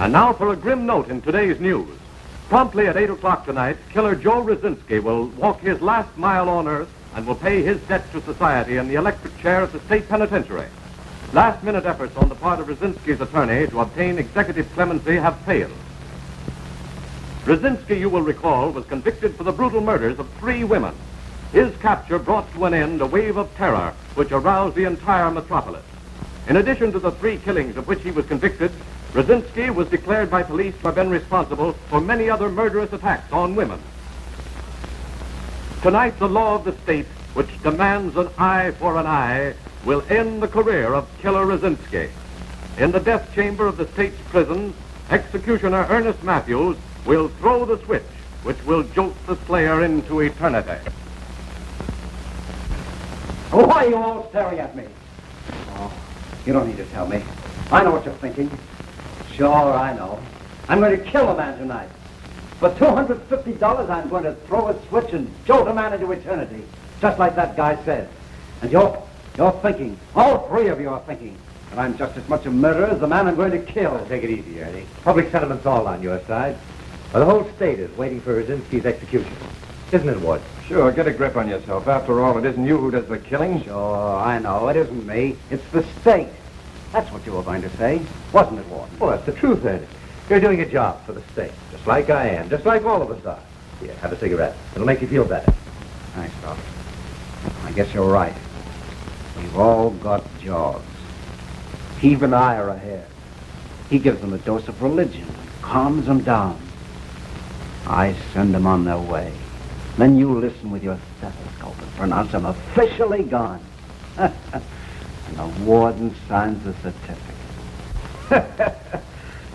And now for a grim note in today's news. Promptly at 8 o'clock tonight, killer Joe Rosinski will walk his last mile on Earth and will pay his debt to society in the electric chair at the state penitentiary. Last-minute efforts on the part of Rosinski's attorney to obtain executive clemency have failed. Rosinski, you will recall, was convicted for the brutal murders of 3 women. His capture brought to an end a wave of terror which aroused the entire metropolis. In addition to the 3 killings of which he was convicted, Rosinski was declared by police to have been responsible for many other murderous attacks on women. Tonight, the law of the state, which demands an eye for an eye, will end the career of killer Rosinski. In the death chamber of the state's prison, executioner Ernest Matthews will throw the switch which will jolt the slayer into eternity. Why are you all staring at me? Oh, you don't need to tell me. I know what you're thinking. Sure, I know. I'm going to kill a man tonight. For $250, I'm going to throw a switch and jolt a man into eternity, just like that guy said. And you're thinking, all 3 of you are thinking, that I'm just as much a murderer as the man I'm going to kill. Take it easy, Ernie. Public sentiment's all on your side. Well, the whole state is waiting for Rosinski's execution. Isn't it, Ward? Sure, get a grip on yourself. After all, it isn't you who does the killing. Sure, I know. It isn't me. It's the state. That's what you were going to say, wasn't it, Warden? Well, that's the truth, Ernie. You're doing a job for the state, just like I am, just like all of us are. Here, have a cigarette. It'll make you feel better. Thanks, Doc. I guess you're right. We've all got jobs. Heave and I are ahead. He gives them a dose of religion and calms them down. I send them on their way. Then you listen with your stethoscope and pronounce them officially gone. And the warden signs the certificate.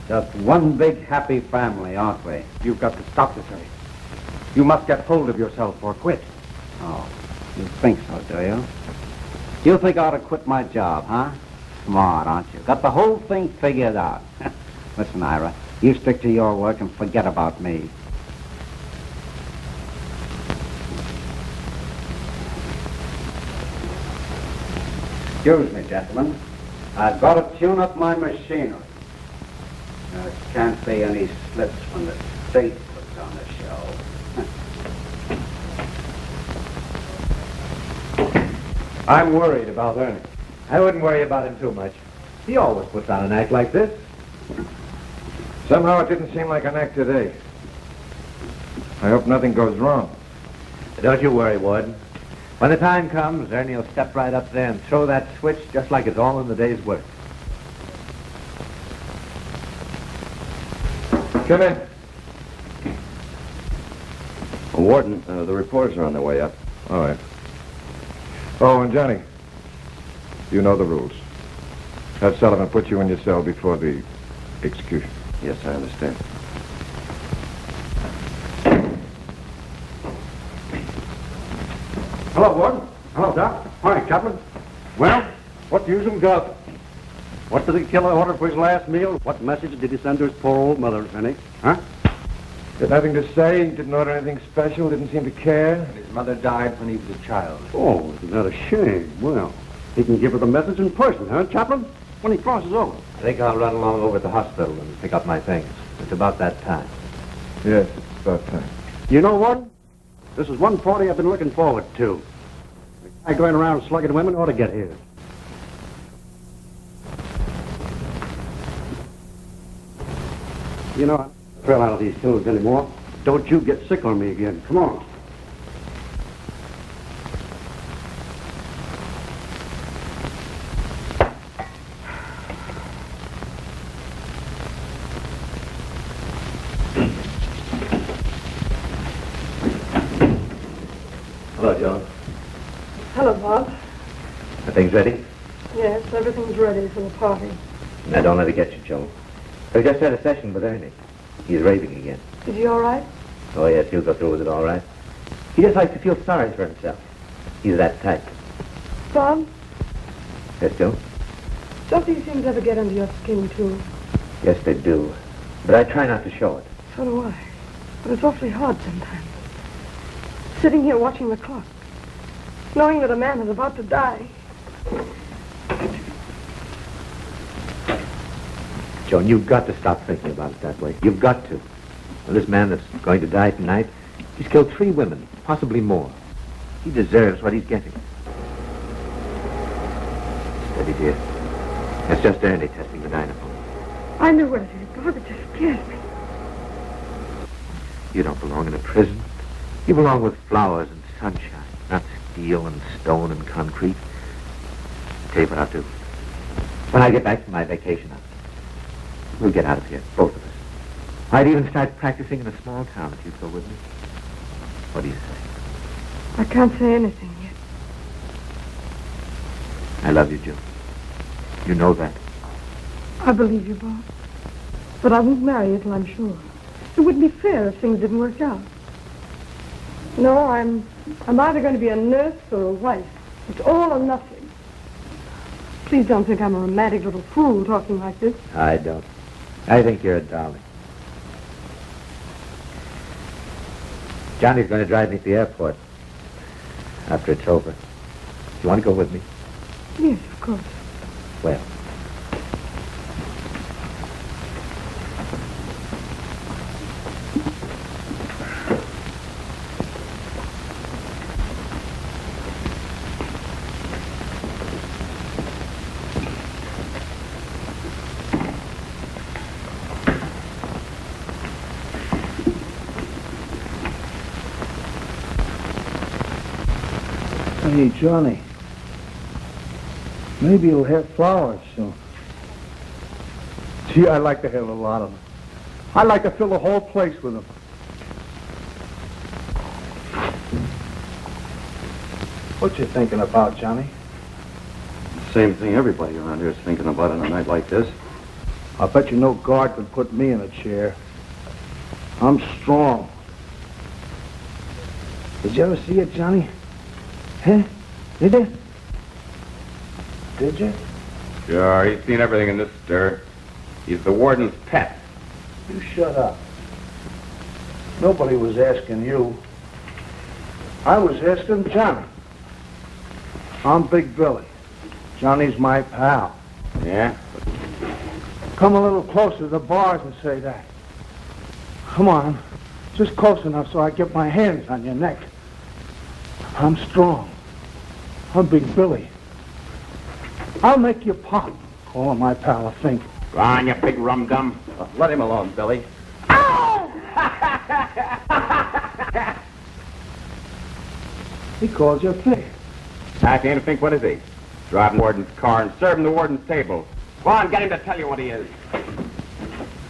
Just one big happy family, aren't we? You've got to stop this, Ernie. You must get hold of yourself or quit. Oh, you think so, do you? You think I ought to quit my job, huh? Smart, aren't you? Got the whole thing figured out. Listen, Ira, you stick to your work and forget about me. Excuse me, gentlemen. I've got to tune up my machinery. There can't be any slips when the state puts on the show. I'm worried about Ernie. I wouldn't worry about him too much. He always puts on an act like this. Somehow it didn't seem like an act today. I hope nothing goes wrong. Don't you worry, Warden. When the time comes, Ernie will step right up there and throw that switch just like it's all in the day's work. Come in. Warden, the reporters are on their way up. All right. Oh, and Johnny, you know the rules. Have Sullivan put you in your cell before the execution. Yes, I understand. Hello, Warden. Hello, Doc. Hi, Chaplain. Well, what news have we got? What did the killer order for his last meal? What message did he send to his poor old mother, Ernie? Huh? Had nothing to say, didn't order anything special, didn't seem to care. His mother died when he was a child. Oh, isn't that a shame? Well, he can give her the message in person, huh, Chaplain? When he crosses over. I think I'll run along over to the hospital and pick up my things. It's about that time. Yes, it's about time. You know, Warden? This is one party I've been looking forward to. The guy going around slugging women ought to get here. You know, I don't trail out of these hills anymore. Don't you get sick on me again. Come on. Hello, Joan. Hello, Bob. Are things ready? Yes, everything's ready for the party. Now, don't let it get you, Joan. I just had a session with Ernie. He's raving again. Is he all right? Oh, yes, he'll go through with it all right. He just likes to feel sorry for himself. He's that type. Bob, Yes, Joan? don't these things ever get under your skin, too? Yes, they do. But I try not to show it. So do I. But it's awfully hard sometimes. Sitting here watching the clock, knowing that a man is about to die. Joan, you've got to stop thinking about it that way. You've got to. Well, this man that's going to die tonight, he's killed 3 women, possibly more. He deserves what he's getting. Steady, dear. That's just Ernie testing the dynamo. I know what it is, Bob. It just scares me. You don't belong in a prison. You belong with flowers and sunshine, not steel and stone and concrete. Tell you what I'll do. When I get back from my vacation, we'll get out of here, both of us. I'd even start practicing in a small town if you'd go with me. What do you say? I can't say anything yet. I love you, Jill. You know that. I believe you, Bob. But I won't marry you till I'm sure. It wouldn't be fair if things didn't work out. No, I'm either going to be a nurse or a wife. It's all or nothing. Please don't think I'm a romantic little fool talking like this. I don't. I think you're a darling. Johnny's going to drive me to the airport after it's over. Do you want to go with me? Yes, of course. Well. Hey, Johnny. Maybe you'll have flowers soon. Gee, I'd like to have a lot of them. I'd like to fill the whole place with them. What you thinking about, Johnny? Same thing everybody around here is thinking about on a night like this. I bet you no guard can put me in a chair. I'm strong. Did you ever see it, Johnny? Huh? Did you? Did you? Sure, he's seen everything in this stir. He's the warden's pet. You shut up. Nobody was asking you. I was asking Johnny. I'm Big Billy. Johnny's my pal. Yeah? Come a little closer to the bars and say that. Come on. Just close enough so I get my hands on your neck. I'm strong. I'm Big Billy. I'll make you pop, calling my pal a fink. Go on, you big rum-dum. Let him alone, Billy. He calls you a fink. I can't think, what is he? Driving the warden's car and serving the warden's table. Go on, get him to tell you what he is.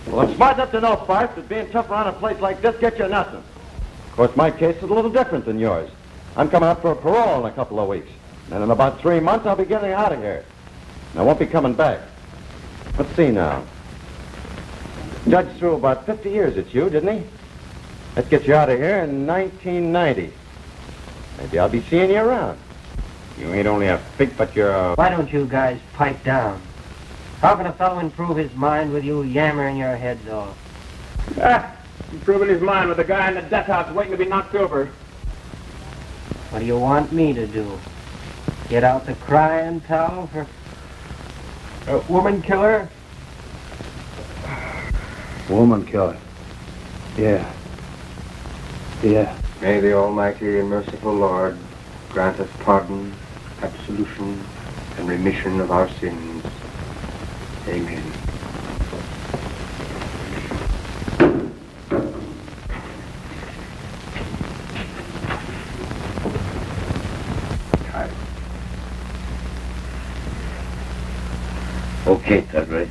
Well, I'm smart enough to know, Fife, that being tough around a place like this gets you nothing. Of course, my case is a little different than yours. I'm coming up for a parole in a couple of weeks. And in about 3 months, I'll be getting out of here. And I won't be coming back. Let's see now. Judge threw about 50 years at you, didn't he? Let's get you out of here in 1990. Maybe I'll be seeing you around. You ain't only a fig, but you're a... Why don't you guys pipe down? How can a fellow improve his mind with you yammering your heads off? Improving his mind with a guy in the death house waiting to be knocked over. What do you want me to do? Get out the crying towel for a woman killer? Woman killer. Yeah. Yeah. May the Almighty and merciful Lord grant us pardon, absolution, and remission of our sins. Amen. Okay, Tabloid.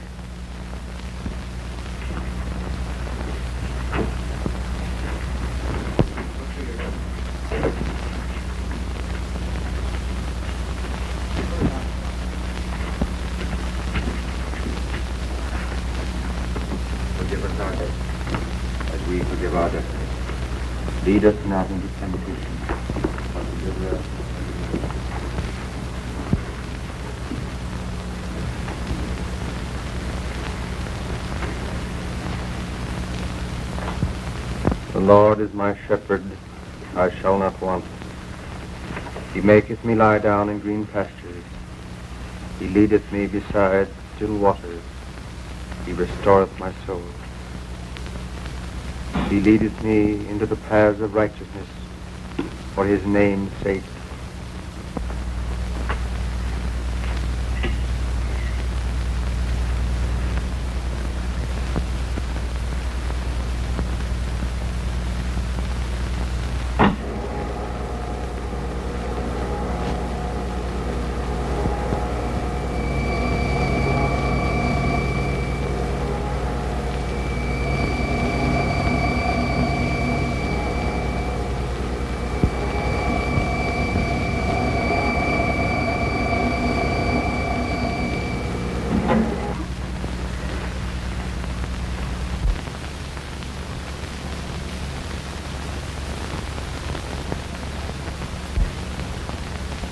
Forgive us our debts, as we forgive our debtors. Lead us not into temptation, but deliver us. The Lord is my shepherd, I shall not want. He maketh me lie down in green pastures. He leadeth me beside still waters. He restoreth my soul. He leadeth me into the paths of righteousness for his name's sake.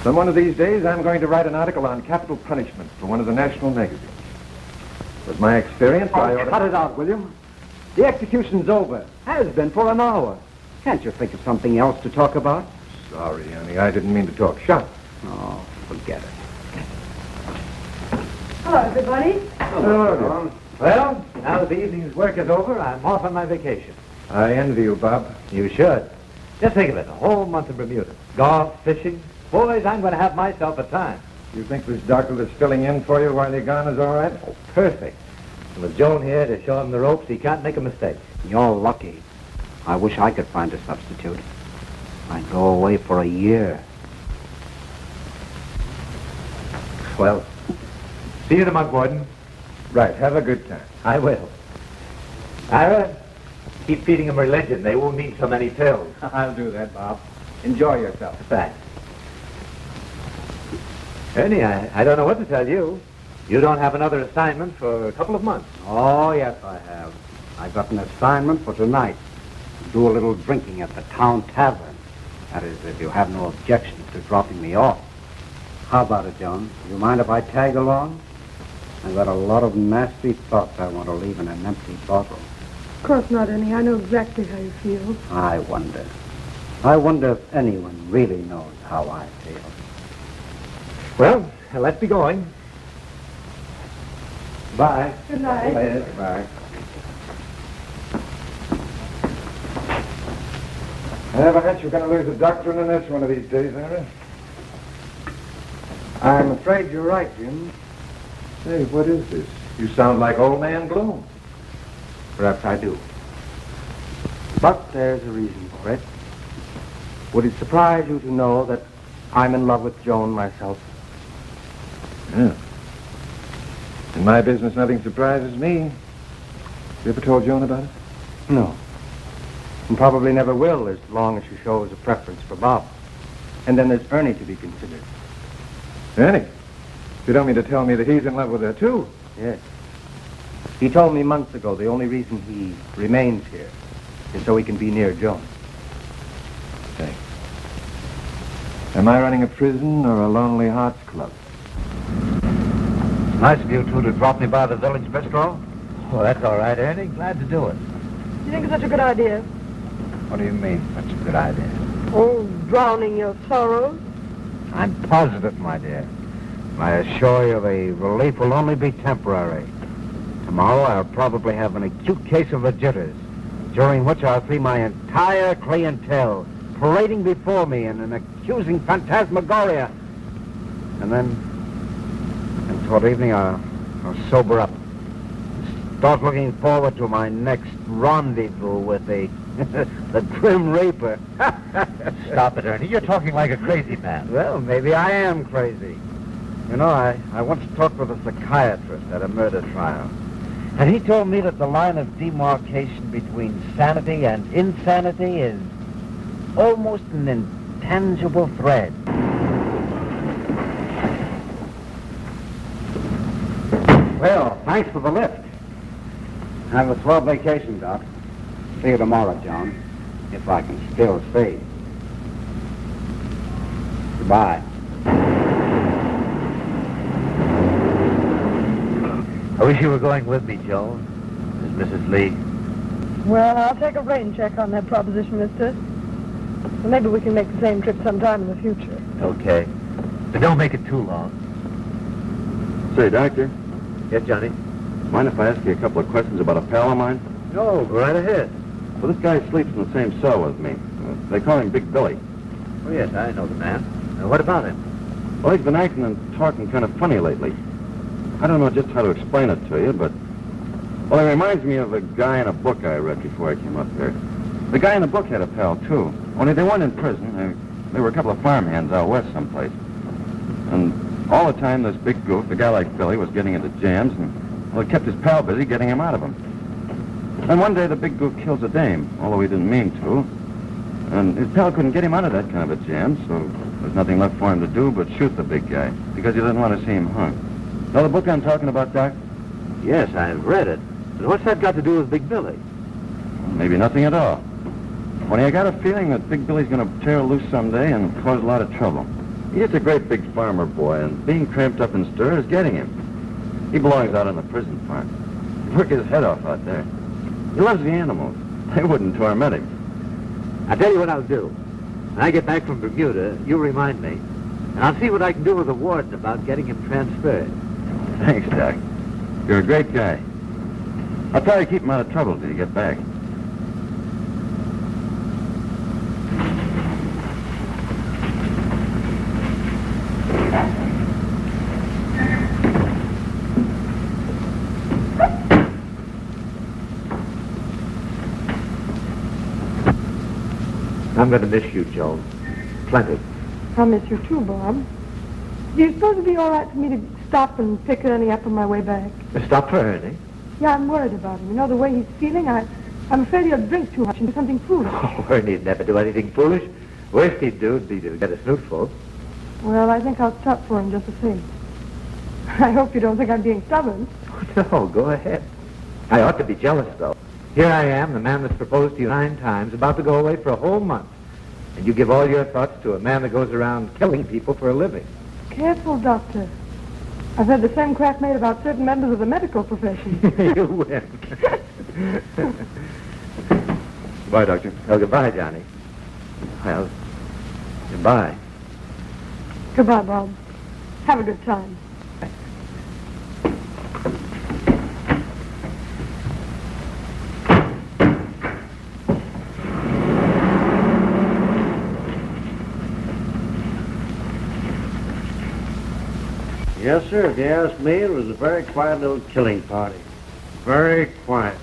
Then one of these days, I'm going to write an article on capital punishment for one of the national magazines. With my experience, I ought to... Cut it out, William. The execution's over. Has been for an hour. Can't you think of something else to talk about? Sorry, honey, I didn't mean to talk shop. Oh, forget it. Hello, everybody. Hello, John. Well, now that the evening's work is over, I'm off on my vacation. I envy you, Bob. You should. Just think of it, a whole month in Bermuda. Golf, fishing. Boys, I'm going to have myself a time. You think this doctor that's filling in for you while you're gone is all right? Oh, perfect. And with Joan here to show him the ropes, he can't make a mistake. You're lucky. I wish I could find a substitute. I'd go away for a year. Well, see you tomorrow, Gordon. Right, have a good time. I will. Ira, keep feeding them religion. They won't need so many pills. I'll do that, Bob. Enjoy yourself. Thanks. Ernie, I don't know what to tell you. You don't have another assignment for a couple of months. Oh, yes, I have. I got an assignment for tonight. Do a little drinking at the town tavern. That is, if you have no objections to dropping me off. How about it, John? You mind if I tag along? I've got a lot of nasty thoughts I want to leave in an empty bottle. Of course not, Annie. I know exactly how you feel. I wonder if anyone really knows how I feel. Well, let's be going. Bye. Good night. Bye. I have a hunch you're going to lose a doctorate in this one of these days, Ira. I'm afraid you're right, Jim. Say, what is this? You sound like old man Gloom. Perhaps I do. But there's a reason for it. Would it surprise you to know that I'm in love with Joan myself? Yeah. In my business, nothing surprises me. You ever told Joan about it? No. And probably never will as long as she shows a preference for Bob. And then there's Ernie to be considered. Ernie? You don't mean to tell me that he's in love with her, too? Yes. He told me months ago the only reason he remains here is so he can be near Joan. Say, am I running a prison or a Lonely Hearts Club? Nice of you two to drop me by the village bistro. Well, that's all right, Ernie. Glad to do it. You think it's such a good idea? What do you mean, such a good idea? Oh, drowning your sorrows? I'm positive, my dear. I assure you the relief will only be temporary. Tomorrow I'll probably have an acute case of the jitters, during which I'll see my entire clientele parading before me in an accusing phantasmagoria. And then toward evening, I'll sober up. Start looking forward to my next rendezvous with the Grim Reaper. Stop it, Ernie. You're talking like a crazy man. Well, maybe I am crazy. You know, I once talked with a psychiatrist at a murder trial. And he told me that the line of demarcation between sanity and insanity is almost an intangible thread. Well, thanks for the lift. Have a swell vacation, Doc. See you tomorrow, John. If I can still see. Goodbye. I wish you were going with me, Joe. Is Mrs. Lee? Well, I'll take a rain check on that proposition, mister. Well, maybe we can make the same trip sometime in the future. Okay. But don't make it too long. Say, Doctor, Yes, Johnny? Mind if I ask you a couple of questions about a pal of mine? No, go right ahead. Well, this guy sleeps in the same cell with me. They call him Big Billy. Oh, yes, I know the man. What about him? Well, he's been acting and talking kind of funny lately. I don't know just how to explain it to you, but... Well, he reminds me of a guy in a book I read before I came up here. The guy in the book had a pal, too. Only they weren't in prison. They were a couple of farmhands out west someplace. And all the time, this big goof, a guy like Billy, was getting into jams, and, well, it kept his pal busy getting him out of them. And one day, the big goof kills a dame, although he didn't mean to. And his pal couldn't get him out of that kind of a jam, so there's nothing left for him to do but shoot the big guy, because he didn't want to see him hung. Know the book I'm talking about, Doc? Yes, I've read it. But what's that got to do with Big Billy? Maybe nothing at all. Only I got a feeling that Big Billy's going to tear loose someday and cause a lot of trouble. He's just a great big farmer boy, and being cramped up in stir is getting him. He belongs out on the prison farm. He'd work his head off out there. He loves the animals. They wouldn't torment him. I'll tell you what I'll do. When I get back from Bermuda, you remind me. And I'll see what I can do with the warden about getting him transferred. Thanks, Doc. You're a great guy. I'll try to keep him out of trouble till you get back. I'm going to miss you, Joan. Plenty. I'll miss you too, Bob. Do you suppose it'd be all right for me to stop and pick Ernie up on my way back? Stop for Ernie. Yeah, I'm worried about him. You know, the way he's feeling, I'm afraid he'll drink too much and do something foolish. Oh, Ernie'd never do anything foolish. Worst he'd do would be to get a snootful. Well, I think I'll stop for him just the same. I hope you don't think I'm being stubborn. No, go ahead. I ought to be jealous, though. Here I am, the man that's proposed to you 9 times, about to go away for a whole month. And you give all your thoughts to a man that goes around killing people for a living. Careful, Doctor. I've heard the same crack made about certain members of the medical profession. You win. Goodbye, Doctor. Oh, goodbye, Johnny. Well, goodbye. Goodbye, Bob. Have a good time. Yes, sir. If you ask me, it was a very quiet little killing party. Very quiet.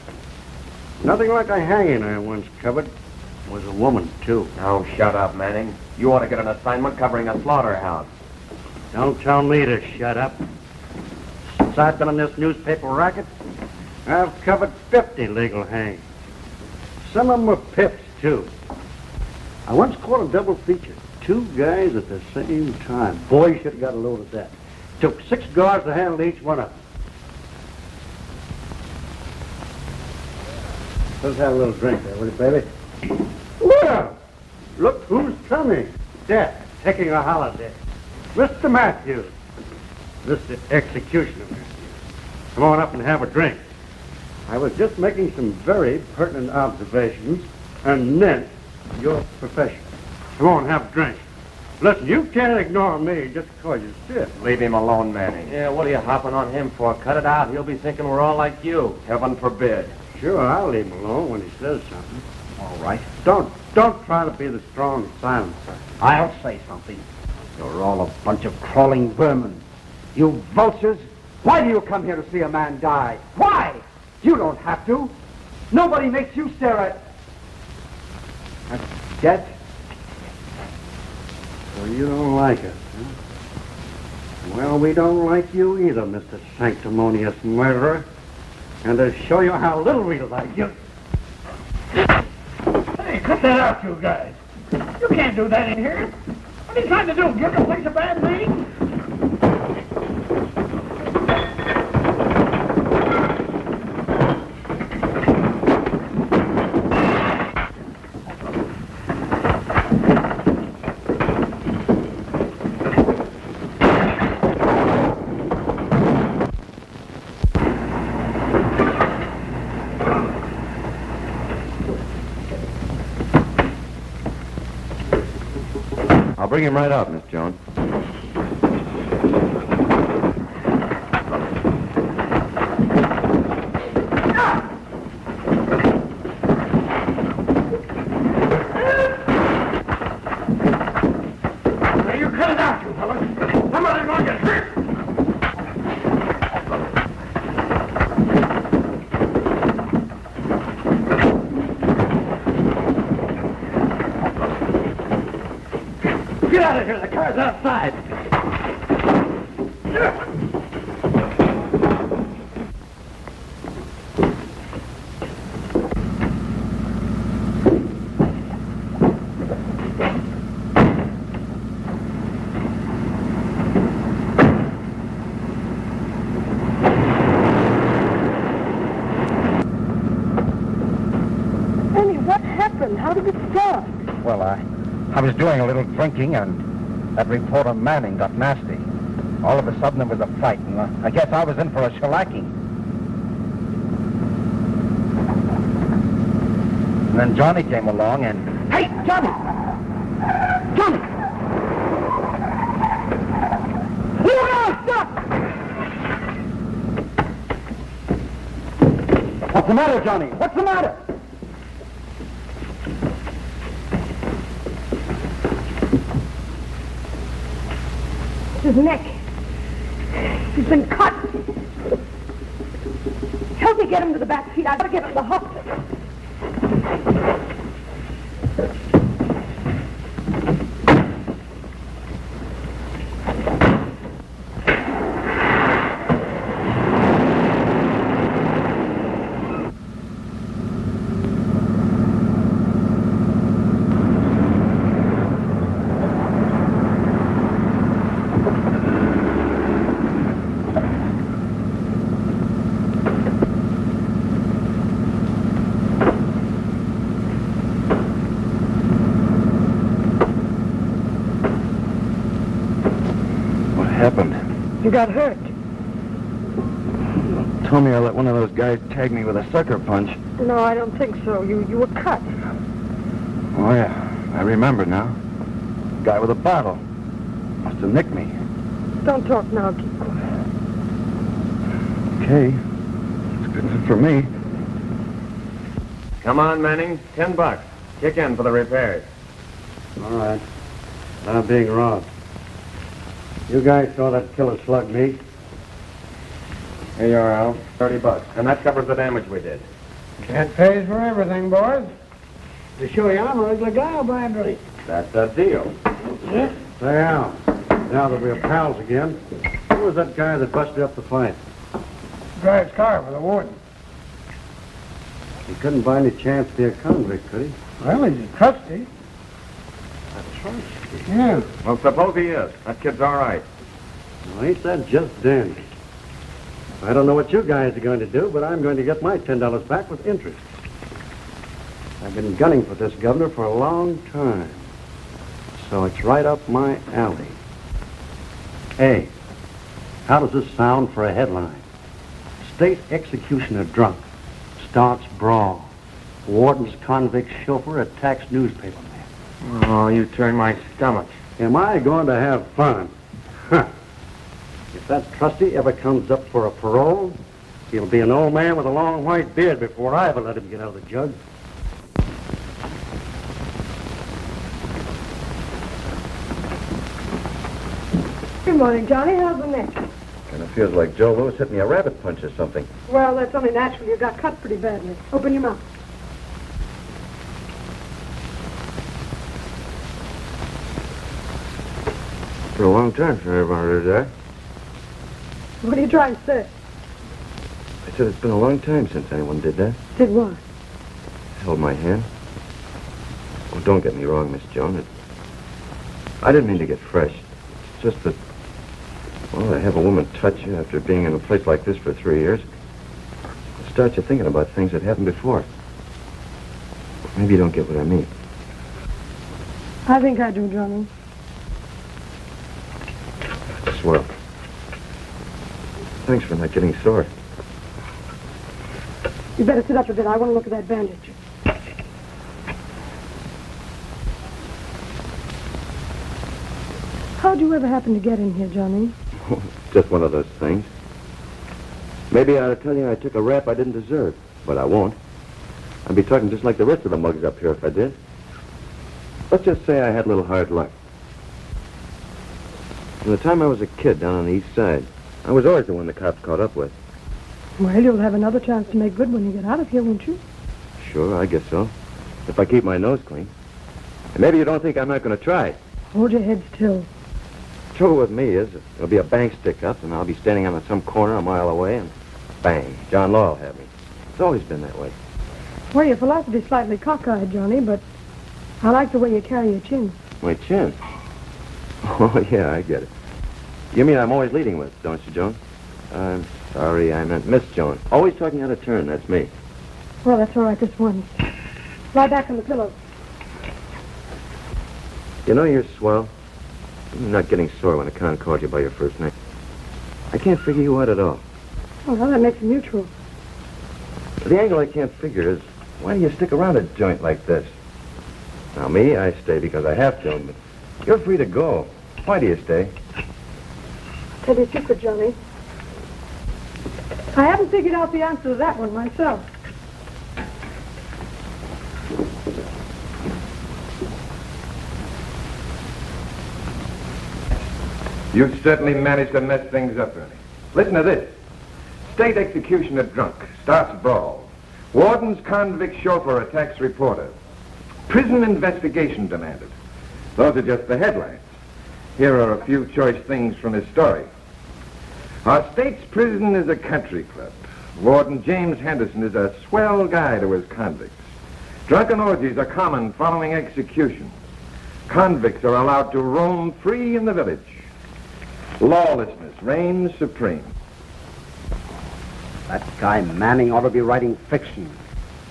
Nothing like a hanging I once covered. Was a woman, too. Oh, shut up, Manning. You ought to get an assignment covering a slaughterhouse. Don't tell me to shut up. Since I've been in this newspaper racket, I've covered 50 legal hangings. Some of them were pips, too. I once caught a double feature. 2 guys at the same time. Boy, you should have got a load of that. Took 6 guards to handle each one of them. Let's have a little drink there, will you, baby? Well, look who's coming. Death, taking a holiday. Mr. Matthews. Mr. Executioner Matthews. Come on up and have a drink. I was just making some very pertinent observations and meant your profession. Come on, have a drink. Listen, you can't ignore me just because you're sick. Leave him alone, Manning. Yeah, what are you hopping on him for? Cut it out. He'll be thinking we're all like you. Heaven forbid. Sure, I'll leave him alone when he says something. All right. Don't try to be the strong silencer. I'll say something. You're all a bunch of crawling vermin. You vultures. Why do you come here to see a man die? Why? You don't have to. Nobody makes you stare at... That's dead. So you don't like us, huh? Well, we don't like you either, Mr. Sanctimonious Murderer. And to show you how little we like you... Hey, cut that out, you guys. You can't do that in here. What are you trying to do, give the place a bad name? I'll bring him right out, Miss Jones. Get out of here. The car's outside. How did it start? Well, I was doing a little drinking, and that reporter Manning got nasty. All of a sudden, there was a fight, and I guess I was in for a shellacking. And then Johnny came along, and... Hey, Johnny! Johnny! No, stop! What's the matter, Johnny? What's the matter? His neck. He's been cut. Help me get him to the back seat. I've got to get him to the hospital. happened? You got hurt. Told me I let one of those guys tag me with a sucker punch. No, I don't think so. You were cut. Oh, yeah. I remember now. Guy with a bottle. Must have nicked me. Don't talk now. Keep quiet. Okay. It's good enough for me. Come on, Manning. $10. Kick in for the repairs. All right. Now I'm being robbed. You guys saw that killer slug me. Here you are, Al. $30. And that covers the damage we did. That pays for everything, boys. To show you I'm a regular guy, I'll buy a drink. That's a deal. Yeah? Say, Al, now that we're pals again, who was that guy that busted up the fight? Drives car for the warden. He couldn't by any chance be a convict, could he? Well, he's a trustee. A trustee? Yeah. Well, suppose he is. That kid's all right. Well, ain't that just dandy? I don't know what you guys are going to do, but I'm going to get my $10 back with interest. I've been gunning for this governor for a long time. So it's right up my alley. Hey, how does this sound for a headline? State executioner drunk. Starts brawl. Warden's convict chauffeur attacks newspaper man. Oh, you turn my stomach. Am I going to have fun? Huh. If that trustee ever comes up for a parole, he'll be an old man with a long white beard before I ever let him get out of the jug. Good morning, Johnny. How's the neck? Kind of feels like Joe Louis hit me a rabbit punch or something. Well, that's only natural. You got cut pretty badly. Open your mouth. For a long time since I wanted to die. What are you trying to say? I said it's been a long time since anyone did that. Did what? Held my hand. Oh, don't get me wrong, Miss Joan. I didn't mean to get fresh. It's just that, well, to have a woman touch you after being in a place like this for 3 years, it starts you thinking about things that happened before. Maybe you don't get what I mean. I think I do, Johnny. Swell. Thanks for not getting sore. You better sit up a bit. I want to look at that bandage. How'd you ever happen to get in here, Johnny? Just one of those things. Maybe I ought to tell you I took a rap I didn't deserve, but I won't. I'd be talking just like the rest of the mugs up here if I did. Let's just say I had a little hard luck. From the time I was a kid down on the east side, I was always the one the cops caught up with. Well, you'll have another chance to make good when you get out of here, won't you? Sure, I guess so. If I keep my nose clean. And maybe you don't think I'm not going to try. Hold your head still. Trouble with me is, there'll be a bank stick-up, and I'll be standing on some corner a mile away, and bang, John Law will have me. It's always been that way. Well, your philosophy's slightly cockeyed, Johnny, but I like the way you carry your chin. My chin? Oh, yeah, I get it. You mean I'm always leading with, don't you, Joan? I'm sorry, I meant Miss Joan. Always talking out of turn, that's me. Well, that's all right this once. Lie back on the pillow. You know you're swell. You're not getting sore when a con calls you by your first name. I can't figure you out at all. Oh, well, that makes it mutual. The angle I can't figure is, why do you stick around a joint like this? Now, me, I stay because I have to, but you're free to go. Why do you stay? I'll tell you a secret, Johnny. I haven't figured out the answer to that one myself. You've certainly managed to mess things up, Ernie. Listen to this. State executioner drunk. Starts brawl. Warden's convict chauffeur attacks reporter. Prison investigation demanded. Those are just the headlines. Here are a few choice things from his story. Our state's prison is a country club. Warden James Henderson is a swell guy to his convicts. Drunken orgies are common following execution. Convicts are allowed to roam free in the village. Lawlessness reigns supreme. That guy Manning ought to be writing fiction.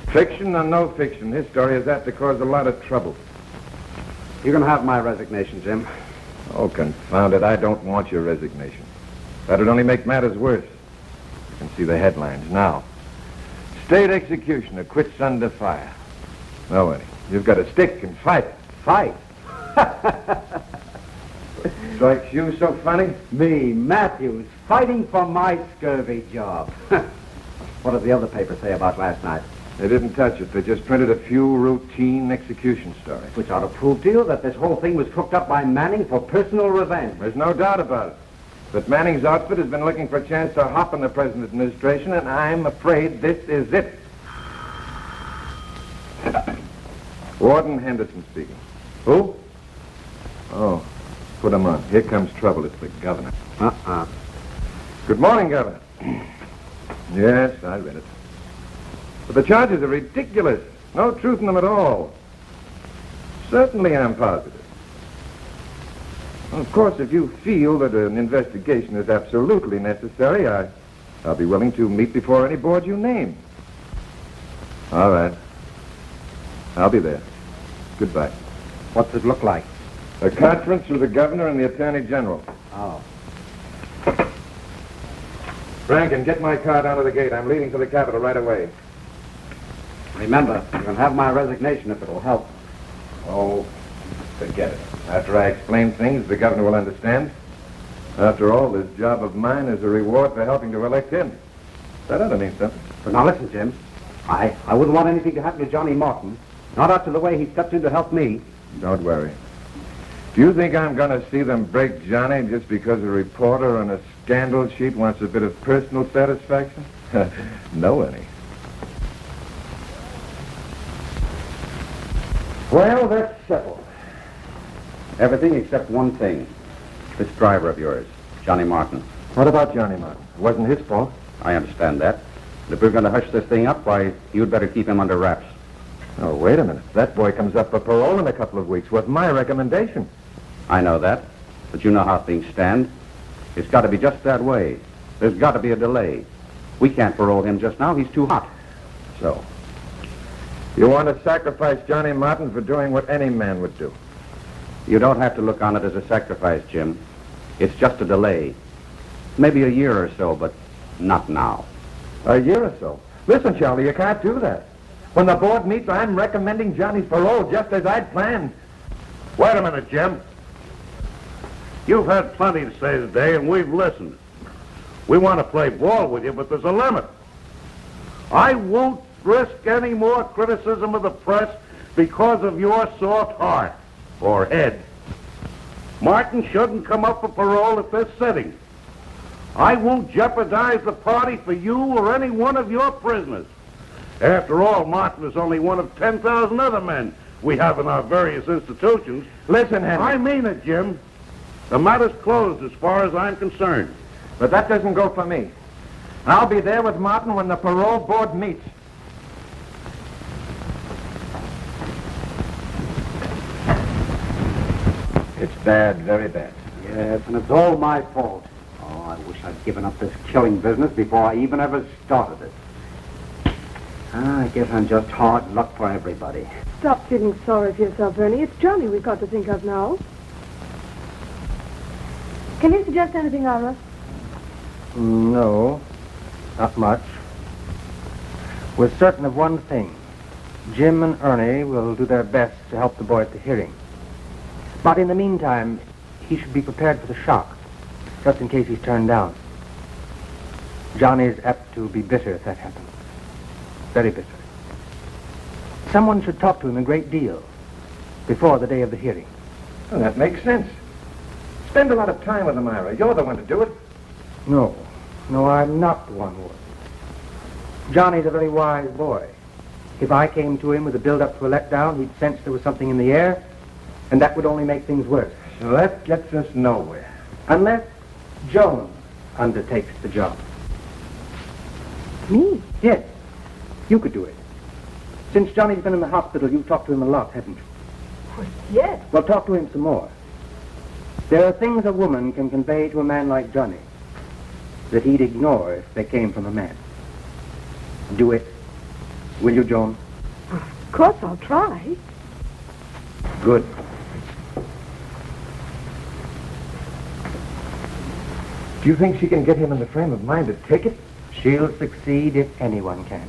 Fiction or no fiction, his story is apt to cause a lot of trouble. You can have my resignation, Jim. Oh, confound it, I don't want your resignation. That would only make matters worse. You can see the headlines now. State executioner quits under fire. No, Eddie, you've got to stick and fight. Fight? Strikes you so funny? Me, Matthews, fighting for my scurvy job. What did the other paper say about last night? They didn't touch it. They just printed a few routine execution stories. Which ought to prove to you that this whole thing was cooked up by Manning for personal revenge. There's no doubt about it. But Manning's outfit has been looking for a chance to hop in the present administration, and I'm afraid this is it. Warden Henderson speaking. Who? Oh, put him on. Here comes trouble. It's the governor. Good morning, Governor. Yes, I read it. But the charges are ridiculous. No truth in them at all. Certainly I'm positive. Of course, if you feel that an investigation is absolutely necessary, I'll be willing to meet before any board you name. All right. I'll be there. Goodbye. What's it look like? A conference with the governor and the attorney general. Oh. Rankin, get my car down to the gate. I'm leaving for the Capitol right away. Remember, you can have my resignation if it'll help. Oh, forget it. After I explain things, the governor will understand. After all, this job of mine is a reward for helping to elect him. That ought to mean something. But now listen, Jim. I wouldn't want anything to happen to Johnny Martin. Not after the way he stepped in to help me. Don't worry. Do you think I'm going to see them break Johnny just because a reporter on a scandal sheet wants a bit of personal satisfaction? No, any. Well, that's settled. Everything except one thing. This driver of yours, Johnny Martin. What about Johnny Martin? It wasn't his fault. I understand that. But if we're going to hush this thing up, why, you'd better keep him under wraps. Oh, wait a minute. That boy comes up for parole in a couple of weeks with my recommendation. I know that, but you know how things stand. It's got to be just that way. There's got to be a delay. We can't parole him just now. He's too hot. So, you want to sacrifice Johnny Martin for doing what any man would do? You don't have to look on it as a sacrifice, Jim. It's just a delay. Maybe a year or so, but not now. A year or so? Listen, Charlie, you can't do that. When the board meets, I'm recommending Johnny's parole just as I'd planned. Wait a minute, Jim. You've had plenty to say today, and we've listened. We want to play ball with you, but there's a limit. I won't risk any more criticism of the press because of your soft heart or head. Martin shouldn't come up for parole at this sitting. I won't jeopardize the party for you or any one of your prisoners. After all, Martin is only one of 10,000 other men we have in our various institutions. Listen, Henry. I mean it, Jim. The matter's closed as far as I'm concerned. But that doesn't go for me. I'll be there with Martin when the parole board meets. It's bad, very bad. Yes, and it's all my fault. Oh, I wish I'd given up this killing business before I even ever started it. I guess I'm just hard luck for everybody. Stop feeling sorry for yourself, Ernie. It's Johnny we've got to think of now. Can you suggest anything, Ira? No, not much. We're certain of one thing. Jim and Ernie will do their best to help the boy at the hearing. But in the meantime, he should be prepared for the shock, just in case he's turned down. Johnny's apt to be bitter if that happens. Very bitter. Someone should talk to him a great deal before the day of the hearing. Well, that makes sense. Spend a lot of time with him, Ira. You're the one to do it. No, I'm not the one who would. Johnny's a very wise boy. If I came to him with a build-up to a letdown, he'd sense there was something in the air, and that would only make things worse. So that gets us nowhere. Unless Joan undertakes the job. Me? Yes, you could do it. Since Johnny's been in the hospital, you've talked to him a lot, haven't you? Well, yes. Well, talk to him some more. There are things a woman can convey to a man like Johnny that he'd ignore if they came from a man. Do it. Will you, Joan? Of course I'll try. Good. Do you think she can get him in the frame of mind to take it? She'll succeed if anyone can.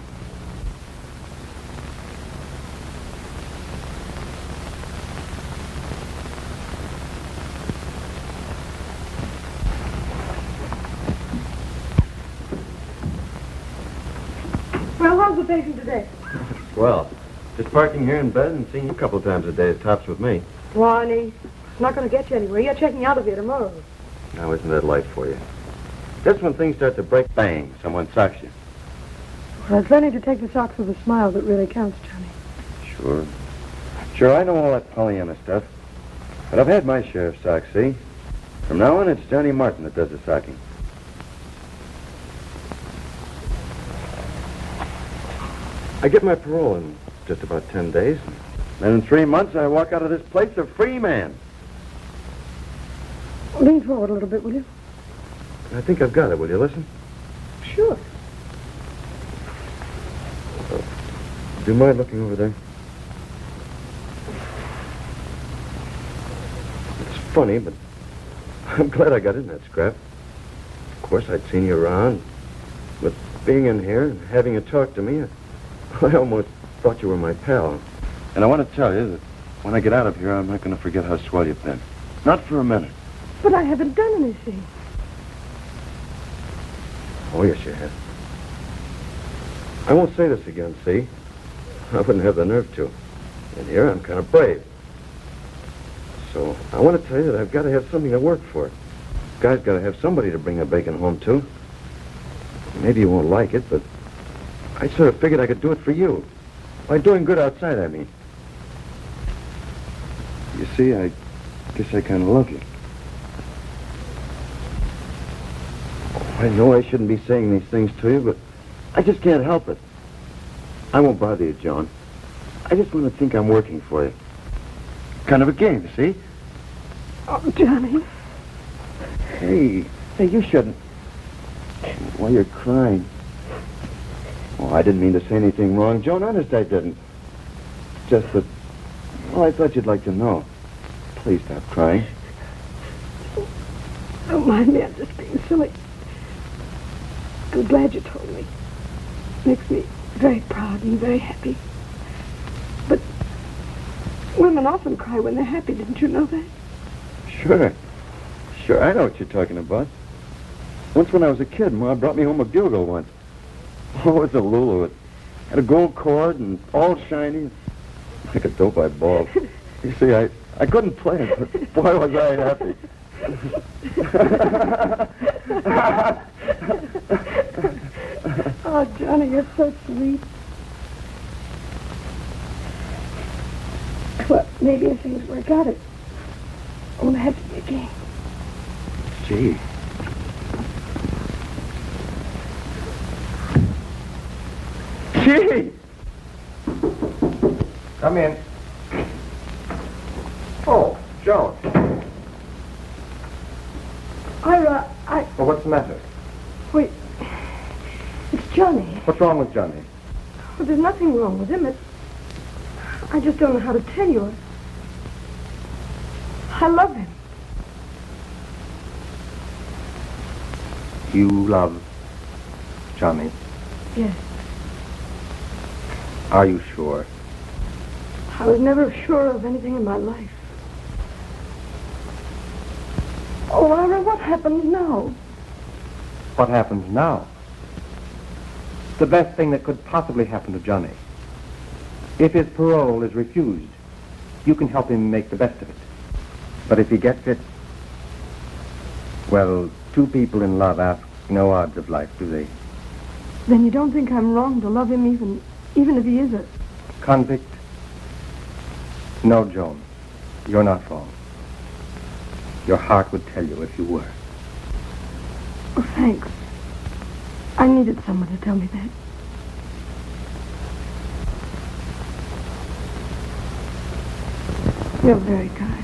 Well, how's the patient today? Well, just parking here in bed and seeing you a couple times a day at tops with me. Ronnie, it's not going to get you anywhere. You're checking out of here tomorrow. Now, isn't that life for you? Just when things start to break, bang, someone socks you. Well, it's learning to take the socks with a smile that really counts, Johnny. Sure, I know all that Pollyanna stuff. But I've had my share of socks, see? From now on, it's Johnny Martin that does the socking. I get my parole in just about 10 days. Then in 3 months, I walk out of this place a free man. Lean forward a little bit, will you? I think I've got it. Will you listen? Sure. Do you mind looking over there? It's funny, but I'm glad I got in that scrap. Of course, I'd seen you around, but being in here and having you talk to me, I almost thought you were my pal. And I want to tell you that when I get out of here, I'm not going to forget how swell you've been. Not for a minute. But I haven't done anything. Oh, yes, you have. I won't say this again, see? I wouldn't have the nerve to. And here, I'm kind of brave. So, I want to tell you that I've got to have something to work for. Guy's got to have somebody to bring the bacon home to. Maybe you won't like it, but I sort of figured I could do it for you. By doing good outside, I mean. You see, I guess I kind of love you. I know I shouldn't be saying these things to you, but I just can't help it. I won't bother you, John. I just want to think I'm working for you. Kind of a game, see? Oh, Johnny. Hey, you shouldn't. Why, you're crying. Oh, I didn't mean to say anything wrong, Joan. Honest, I didn't. Just that, well, I thought you'd like to know. Please stop crying. Don't mind me, I'm just being silly. I'm glad you told me. Makes me very proud and very happy. But women often cry when they're happy, didn't you know that? Sure, I know what you're talking about. Once when I was a kid, Ma brought me home a bugle once. Oh, it was a Lulu. It had a gold cord and all shiny. Like a dope I bawled. You see, I couldn't play it, but boy, was I happy. Oh, Johnny, you're so sweet. Well, maybe if things work out, it won't have to be a game. Gee. Gee! Come in. Oh, Joan. Ira, Well, what's the matter? Wait. It's Johnny. What's wrong with Johnny? Well, there's nothing wrong with him. I just don't know how to tell you. I love him. You love Johnny? Yes. Are you sure? I was never sure of anything in my life. Oh, Ira, what happens now? What happens now? The best thing that could possibly happen to Johnny. If his parole is refused, you can help him make the best of it. But if he gets it, well, two people in love ask no odds of life, do they? Then you don't think I'm wrong to love him even if he is a... Convict? No, Joan. You're not wrong. Your heart would tell you if you were. Oh, thanks. I needed someone to tell me that. You're very kind.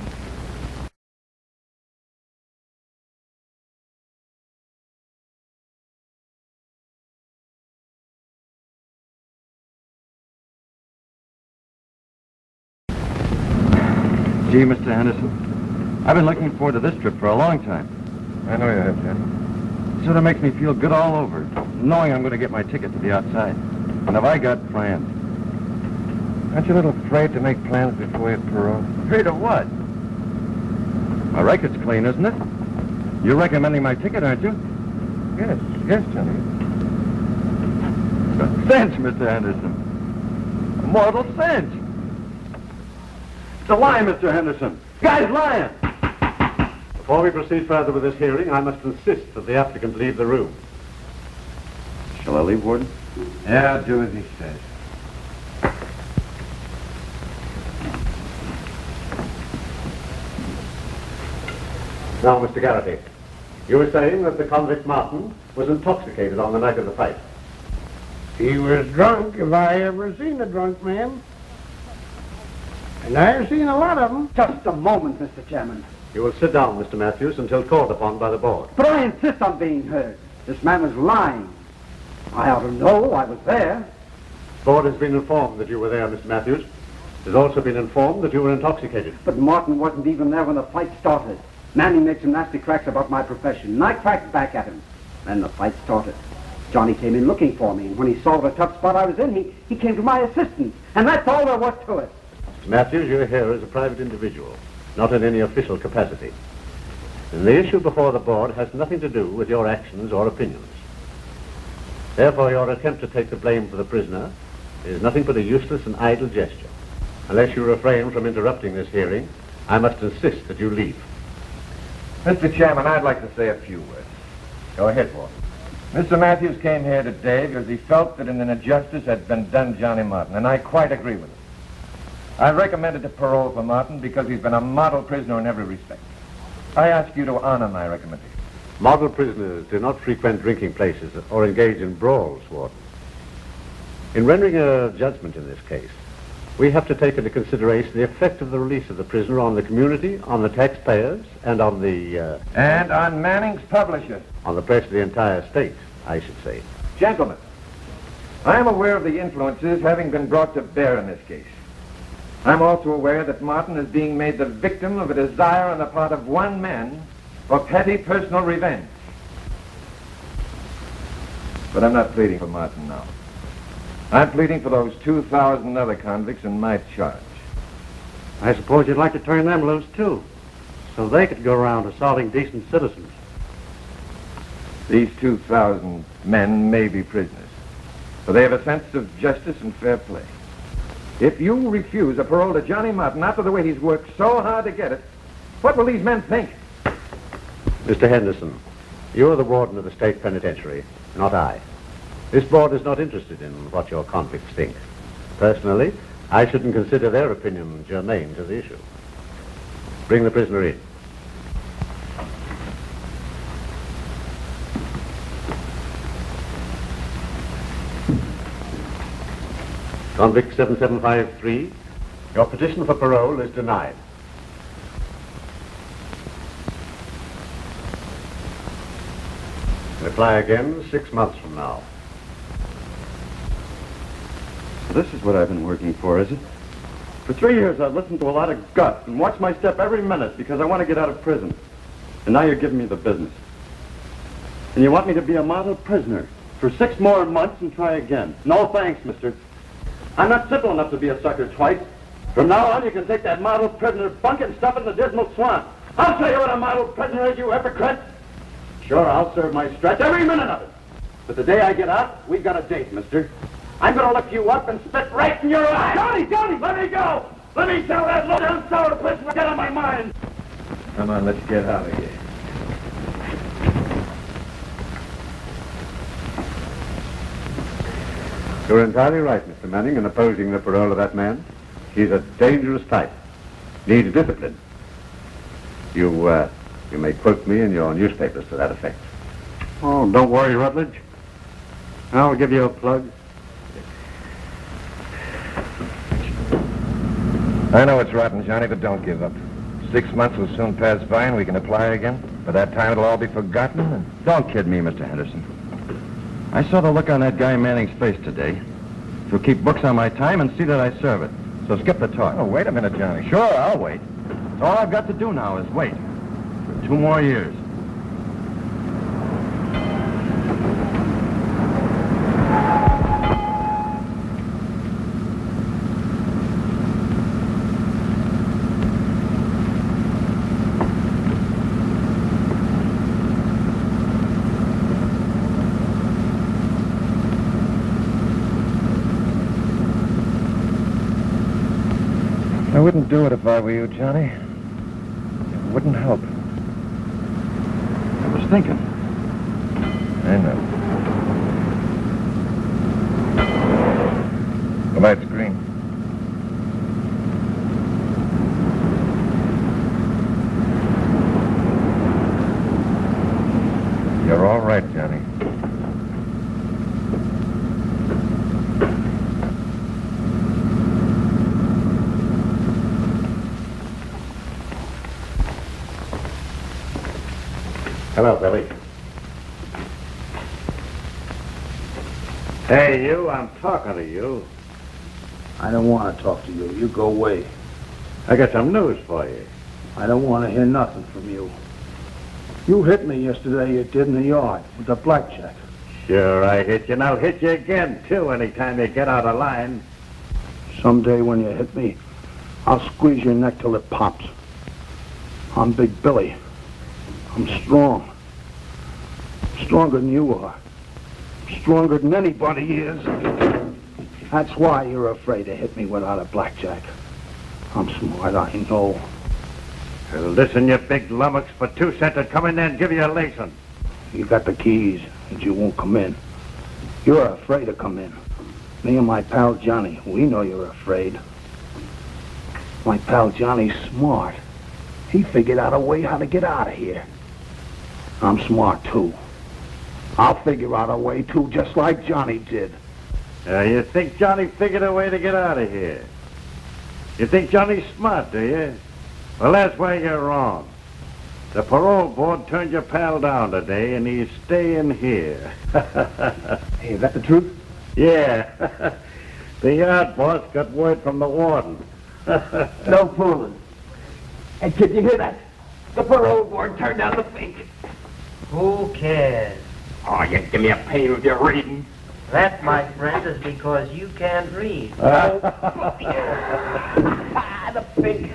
Gee, Mr. Henderson, I've been looking forward to this trip for a long time. I know you have, Johnny. Sort of makes me feel good all over, knowing I'm going to get my ticket to the outside. And have I got plans? Aren't you a little afraid to make plans before you have parole? Afraid of what? My record's clean, isn't it? You're recommending my ticket, aren't you? Yes, Johnny. Cinch, Mr. Henderson. A mortal cinch. It's a lie, Mr. Henderson. Guy's lying. Before we proceed further with this hearing, I must insist that the applicant leave the room. Shall I leave, Warden? Yeah, I'll do as he says. Now, Mr. Garrity, you were saying that the convict Martin was intoxicated on the night of the fight. He was drunk if I ever seen a drunk man. And I've seen a lot of them. Just a moment, Mr. Chairman. You will sit down, Mr. Matthews, until called upon by the board. But I insist on being heard. This man was lying. I ought to know. I was there. The board has been informed that you were there, Mr. Matthews. It has also been informed that you were intoxicated. But Martin wasn't even there when the fight started. Manning made some nasty cracks about my profession, and I cracked back at him. Then the fight started. Johnny came in looking for me, and when he saw the tough spot I was in, he came to my assistance. And that's all there was to it. Mr. Matthews, you're here as a private individual, not in any official capacity. And the issue before the board has nothing to do with your actions or opinions. Therefore, your attempt to take the blame for the prisoner is nothing but a useless and idle gesture. Unless you refrain from interrupting this hearing, I must insist that you leave. Mr. Chairman, I'd like to say a few words. Go ahead, Walter. Mr. Matthews came here today because he felt that an injustice had been done Johnny Martin, and I quite agree with him. I recommended the parole for Martin because he's been a model prisoner in every respect. I ask you to honor my recommendation. Model prisoners do not frequent drinking places or engage in brawls, Warden. In rendering a judgment in this case, we have to take into consideration the effect of the release of the prisoner on the community, on the taxpayers, and on the... And on Manning's publisher. On the press of the entire state, I should say. Gentlemen, I am aware of the influences having been brought to bear in this case. I'm also aware that Martin is being made the victim of a desire on the part of one man for petty personal revenge. But I'm not pleading for Martin now. I'm pleading for those 2,000 other convicts in my charge. I suppose you'd like to turn them loose, too, so they could go around assaulting decent citizens. These 2,000 men may be prisoners, but they have a sense of justice and fair play. If you refuse a parole to Johnny Martin after the way he's worked so hard to get it, what will these men think? Mr. Henderson, you're the warden of the state penitentiary, not I. This board is not interested in what your convicts think. Personally, I shouldn't consider their opinion germane to the issue. Bring the prisoner in. Convict 7753, your petition for parole is denied. Reply again 6 months from now. This is what I've been working for, is it? For 3 years, I've listened to a lot of guts and watched my step every minute because I want to get out of prison. And now you're giving me the business. And you want me to be a model prisoner for 6 more months and try again. No thanks, mister. I'm not simple enough to be a sucker twice. From now on, you can take that model prisoner bunk and stuff it in the dismal swamp. I'll tell you what a model prisoner is, you hypocrite. Sure, I'll serve my stretch every minute of it. But the day I get out, we've got a date, mister. I'm going to look you up and spit right in your eye. Johnny, let me go. Let me tell that low-down sour person to get on my mind. Come on, let's get out of here. You're entirely right, Mr. Manning, in opposing the parole of that man. He's a dangerous type. Needs discipline. You may quote me in your newspapers to that effect. Oh, don't worry, Rutledge. I'll give you a plug. I know it's rotten, Johnny, but don't give up. 6 months will soon pass by and we can apply again. By that time, it'll all be forgotten and... Don't kid me, Mr. Henderson. I saw the look on that guy Manning's face today. He'll keep books on my time and see that I serve it. So skip the talk. Oh, wait a minute, Johnny. Sure, I'll wait. All I've got to do now is wait. For 2 more years. I wouldn't do it if I were you, Johnny. It wouldn't help. I was thinking. I know. The light's green. You're all right, Johnny. Hello, Billy. Hey, you, I'm talking to you. I don't want to talk to you. You go away. I got some news for you. I don't want to hear nothing from you. You hit me yesterday, you did in the yard with the blackjack. Sure, I hit you, and I'll hit you again, too, anytime you get out of line. Someday when you hit me, I'll squeeze your neck till it pops. I'm Big Billy. I'm strong. Stronger than you are. Stronger than anybody is. That's why you're afraid to hit me without a blackjack. I'm smart, I know. Well, listen, you big lummox, for 2 cents to come in there and give you a lacing. You got the keys, and you won't come in. You're afraid to come in. Me and my pal Johnny, we know you're afraid. My pal Johnny's smart. He figured out a way how to get out of here. I'm smart, too. I'll figure out a way, too, just like Johnny did. You think Johnny figured a way to get out of here? You think Johnny's smart, do you? Well, that's where you're wrong. The parole board turned your pal down today, and he's staying here. Hey, is that the truth? Yeah. The yard boss got word from the warden. No fooling. And did you hear that? The parole board turned down the fake. Who cares? Oh, you give me a pain with your reading. That, my friend, is because you can't read. The pink.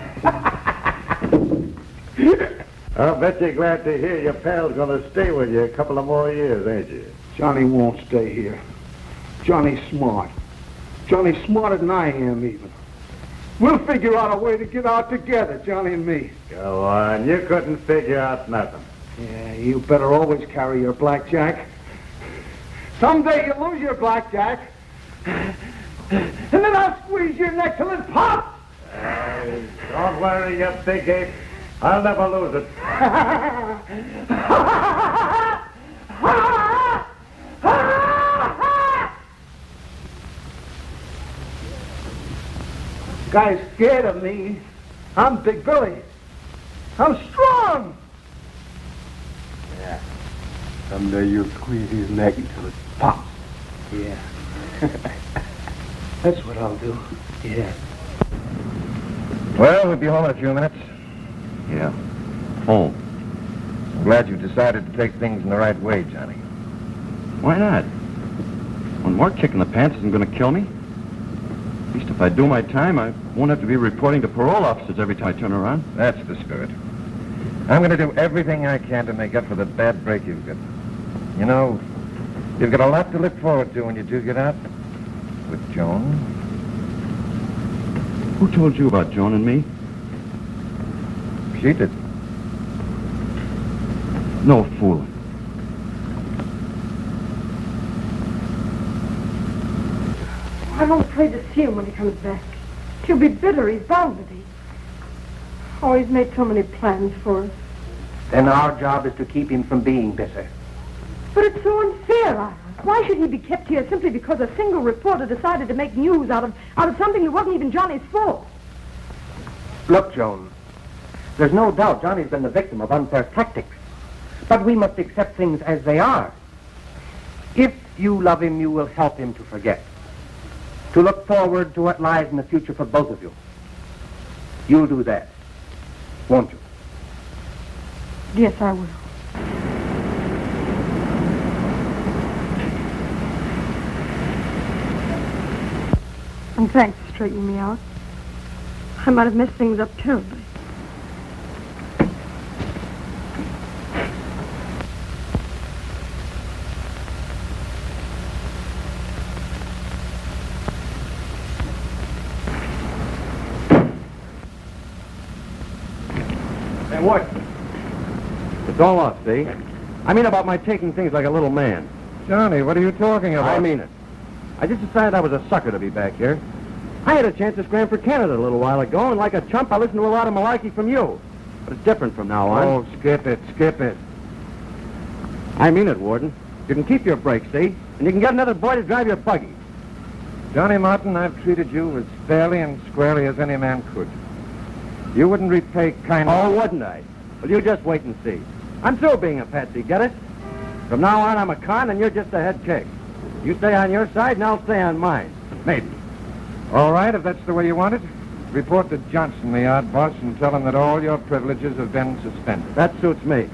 I'll bet you're glad to hear your pal's going to stay with you a couple of more years, ain't you? Johnny won't stay here. Johnny's smart. Johnny's smarter than I am, even. We'll figure out a way to get out together, Johnny and me. Go on. You couldn't figure out nothing. Yeah, you better always carry your blackjack. Someday you'll lose your blackjack. And then I'll squeeze your neck till it pops. Don't worry, you big ape. I'll never lose it. Guy's scared of me. I'm Big Billy. I'm strong. Yeah. Someday you'll squeeze his neck until it pops. Yeah. That's what I'll do. Yeah. Well, we'll be home in a few minutes. Yeah. Home. I'm glad you decided to take things in the right way, Johnny. Why not? One more kick in the pants isn't going to kill me. At least if I do my time, I won't have to be reporting to parole officers every time I turn around. That's the spirit. I'm going to do everything I can to make up for the bad break you've got. You know, you've got a lot to look forward to when you do get out. With Joan. Who told you about Joan and me? She did. No fooling. I'm afraid to see him when he comes back. He'll be bitter. He's bound to be. Oh, he's made so many plans for us. Then our job is to keep him from being bitter. But it's so unfair, Ira. Why should he be kept here simply because a single reporter decided to make news out of something that wasn't even Johnny's fault? Look, Joan, there's no doubt Johnny's been the victim of unfair tactics. But we must accept things as they are. If you love him, you will help him to forget. To look forward to what lies in the future for both of you. You'll do that, won't you? Yes, I will. And thanks for straightening me out. I might have messed things up terribly. Hey, what? It's all off, see? I mean about my taking things like a little man. Johnny, what are you talking about? I mean it. I just decided I was a sucker to be back here. I had a chance to scram for Canada a little while ago, and like a chump, I listened to a lot of malarkey from you. But it's different from now on. Oh, skip it, skip it. I mean it, Warden. You can keep your break, see? And you can get another boy to drive your buggy. Johnny Martin, I've treated you as fairly and squarely as any man could. You wouldn't repay kindness. Oh, wouldn't I? Well, you just wait and see. I'm through being a patsy, get it? From now on, I'm a con, and you're just a head case. You stay on your side, and I'll stay on mine. Maybe. All right, if that's the way you want it. Report to Johnson, the yard boss, and tell him that all your privileges have been suspended. That suits me.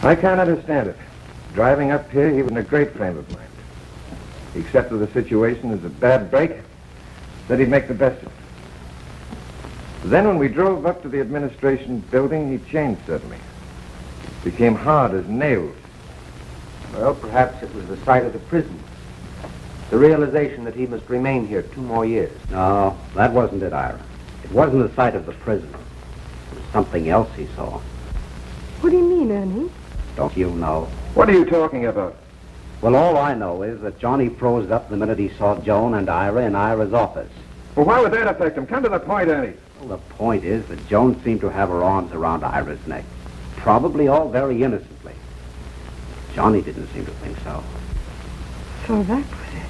I can't understand it. Driving up here, he was in a great frame of mind. He accepted the situation as a bad break, said he'd make the best of it. Then when we drove up to the administration building, he changed suddenly. Became hard as nails. Well, perhaps it was the sight of the prison. The realization that he must remain here 2 more years. No, that wasn't it, Ira. It wasn't the sight of the prison. It was something else he saw. What do you mean, Ernie? Don't you know? What are you talking about? Well, all I know is that Johnny froze up the minute he saw Joan and Ira in Ira's office. Well, why would that affect him? Come to the point, Ernie. Well, the point is that Joan seemed to have her arms around Ira's neck. Probably all very innocently. Johnny didn't seem to think so. So that was it.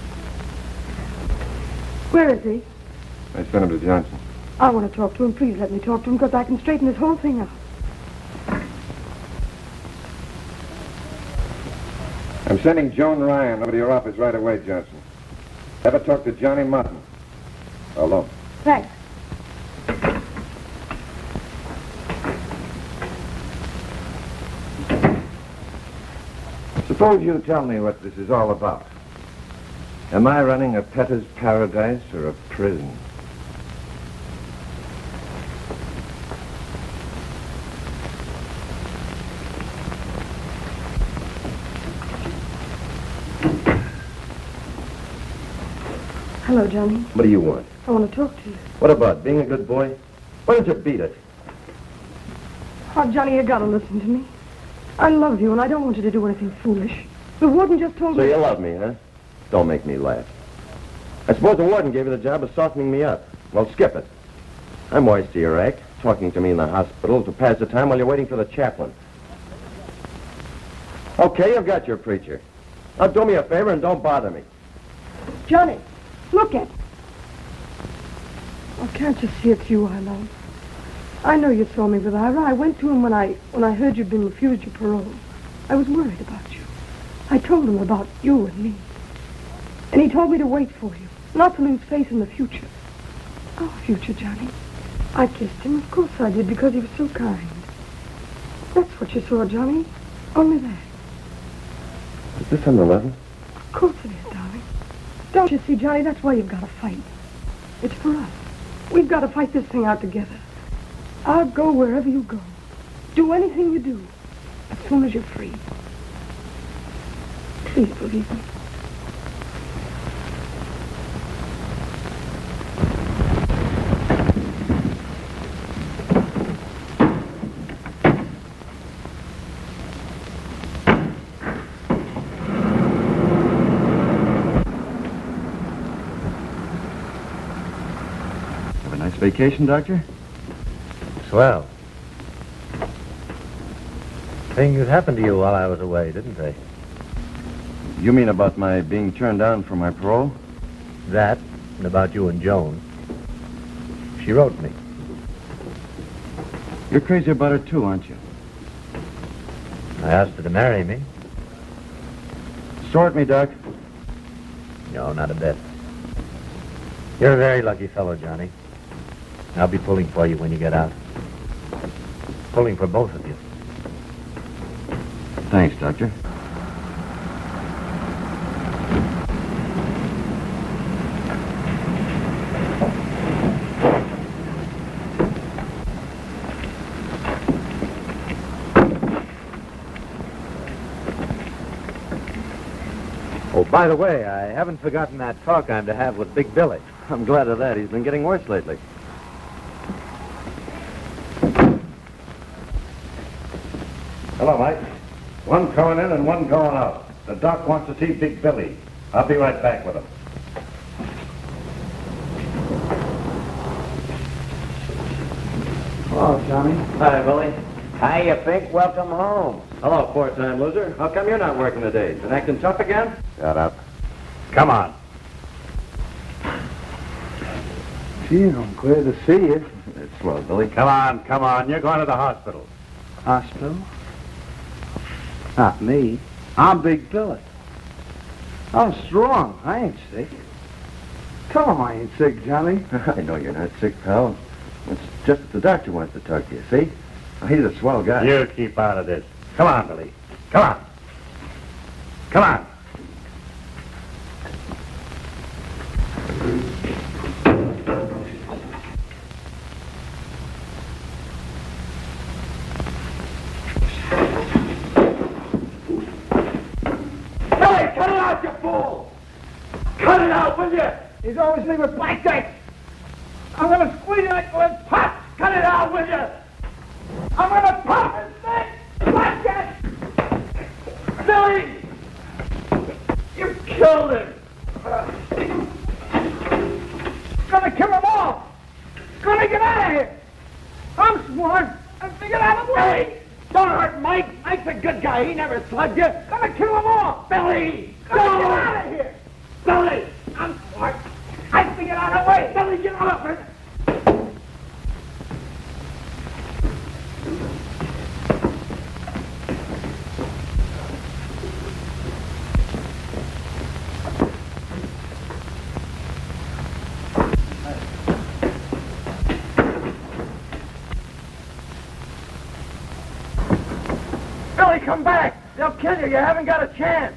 Where is he? I sent him to Johnson. I want to talk to him. Please let me talk to him, because I can straighten this whole thing out. I'm sending Joan Ryan over to your office right away, Johnson. Have her talk to Johnny Martin. Alone. Thanks. Suppose you tell me what this is all about. Am I running a petter's paradise or a prison? Hello, Johnny. What do you want? I want to talk to you. What about? Being a good boy? Why don't you beat it? Oh, Johnny, you gotta listen to me. I love you, and I don't want you to do anything foolish. The warden just told So me... you love me, huh? Don't make me laugh. I suppose the warden gave you the job of softening me up. Well, skip it. I'm wise to your act, talking to me in the hospital to pass the time while you're waiting for the chaplain. Okay, you've got your preacher. Now do me a favor and don't bother me. Johnny, look at... Oh, can't you see it's you I love? I know you saw me with Ira. I went to him when I heard you'd been refused your parole. I was worried about you. I told him about you and me. And he told me to wait for you, not to lose faith in the future. Our future, Johnny. I kissed him. Of course I did, because he was so kind. That's what you saw, Johnny. Only that. Is this on the level? Of course it is, darling. Don't you see, Johnny? That's why you've got to fight. It's for us. We've got to fight this thing out together. I'll go wherever you go. Do anything you do, as soon as you're free. Please believe me. Have a nice vacation, Doctor? Swell. Things happened to you while I was away, didn't they? You mean about my being turned down for my parole? That, and about you and Joan. She wrote me. You're crazy about her, too, aren't you? I asked her to marry me. Sort me, Doc. No, not a bit. You're a very lucky fellow, Johnny. I'll be pulling for you when you get out. Pulling for both of you. Thanks, Doctor. Oh, by the way, I haven't forgotten that talk I'm to have with Big Billy. I'm glad of that. He's been getting worse lately. Hello, Mike. One coming in and one going out. The doc wants to see Big Billy. I'll be right back with him. Hello, Johnny. Hi, Billy. How you think? Welcome home. Hello, four-time loser. How come you're not working today? Been acting tough again? Shut up. Come on. Gee, I'm glad to see you. It's swell, Billy. Come on. You're going to the hospital. Hospital? Not me. I'm Big Billy. I'm strong. I ain't sick. Tell him I ain't sick, Johnny. I know you're not sick, pal. It's just that the doctor wants to talk to you, see? He's a swell guy. You keep out of this. Come on, Billy. Come on. Come on. Billy, cut it out, you fool! Cut it out, will you? He's always leaving black dick. I'm gonna squeeze it like a pot. Cut it out, will you? I'm gonna pop his neck. Black dick. Billy, you killed him. Gonna kill them all. Gonna get out of here. I'm smart. I figured out a way. Don't hurt Mike. Mike's a good guy. He never slugged you. Gonna kill them all. Billy, get out of here. Billy, I'm smart. I figured out a way. Billy, get off it. Billy, come back. They'll kill you. You haven't got a chance.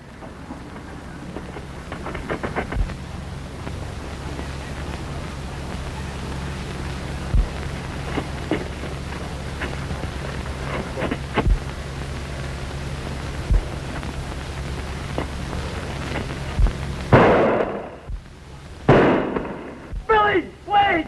Billy, wait!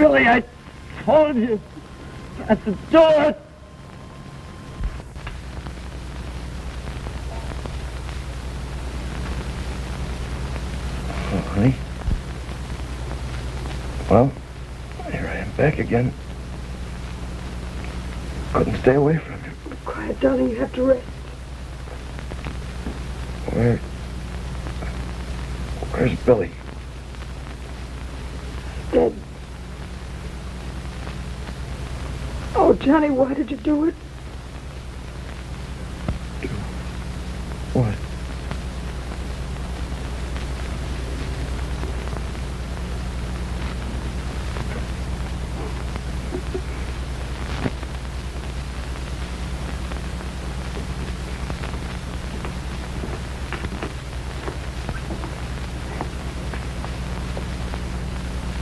Billy, I told you not to do it. Oh, honey. Well, here I am back again. Couldn't stay away from him. Quiet, darling. You have to rest. Where's Billy? Dead. Oh, Johnny, why did you do it? What?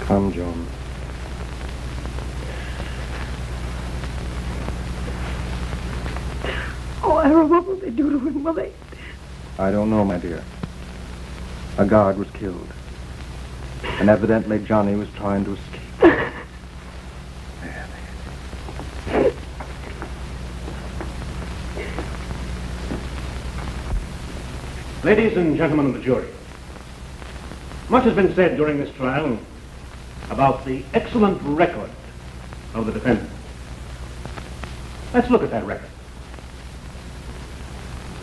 Come, John. Oh, Ira, what will they do to him? Will they? I don't know, my dear. A guard was killed. And evidently Johnny was trying to escape. Ladies and gentlemen of the jury, much has been said during this trial about the excellent record of the defendant. Let's look at that record.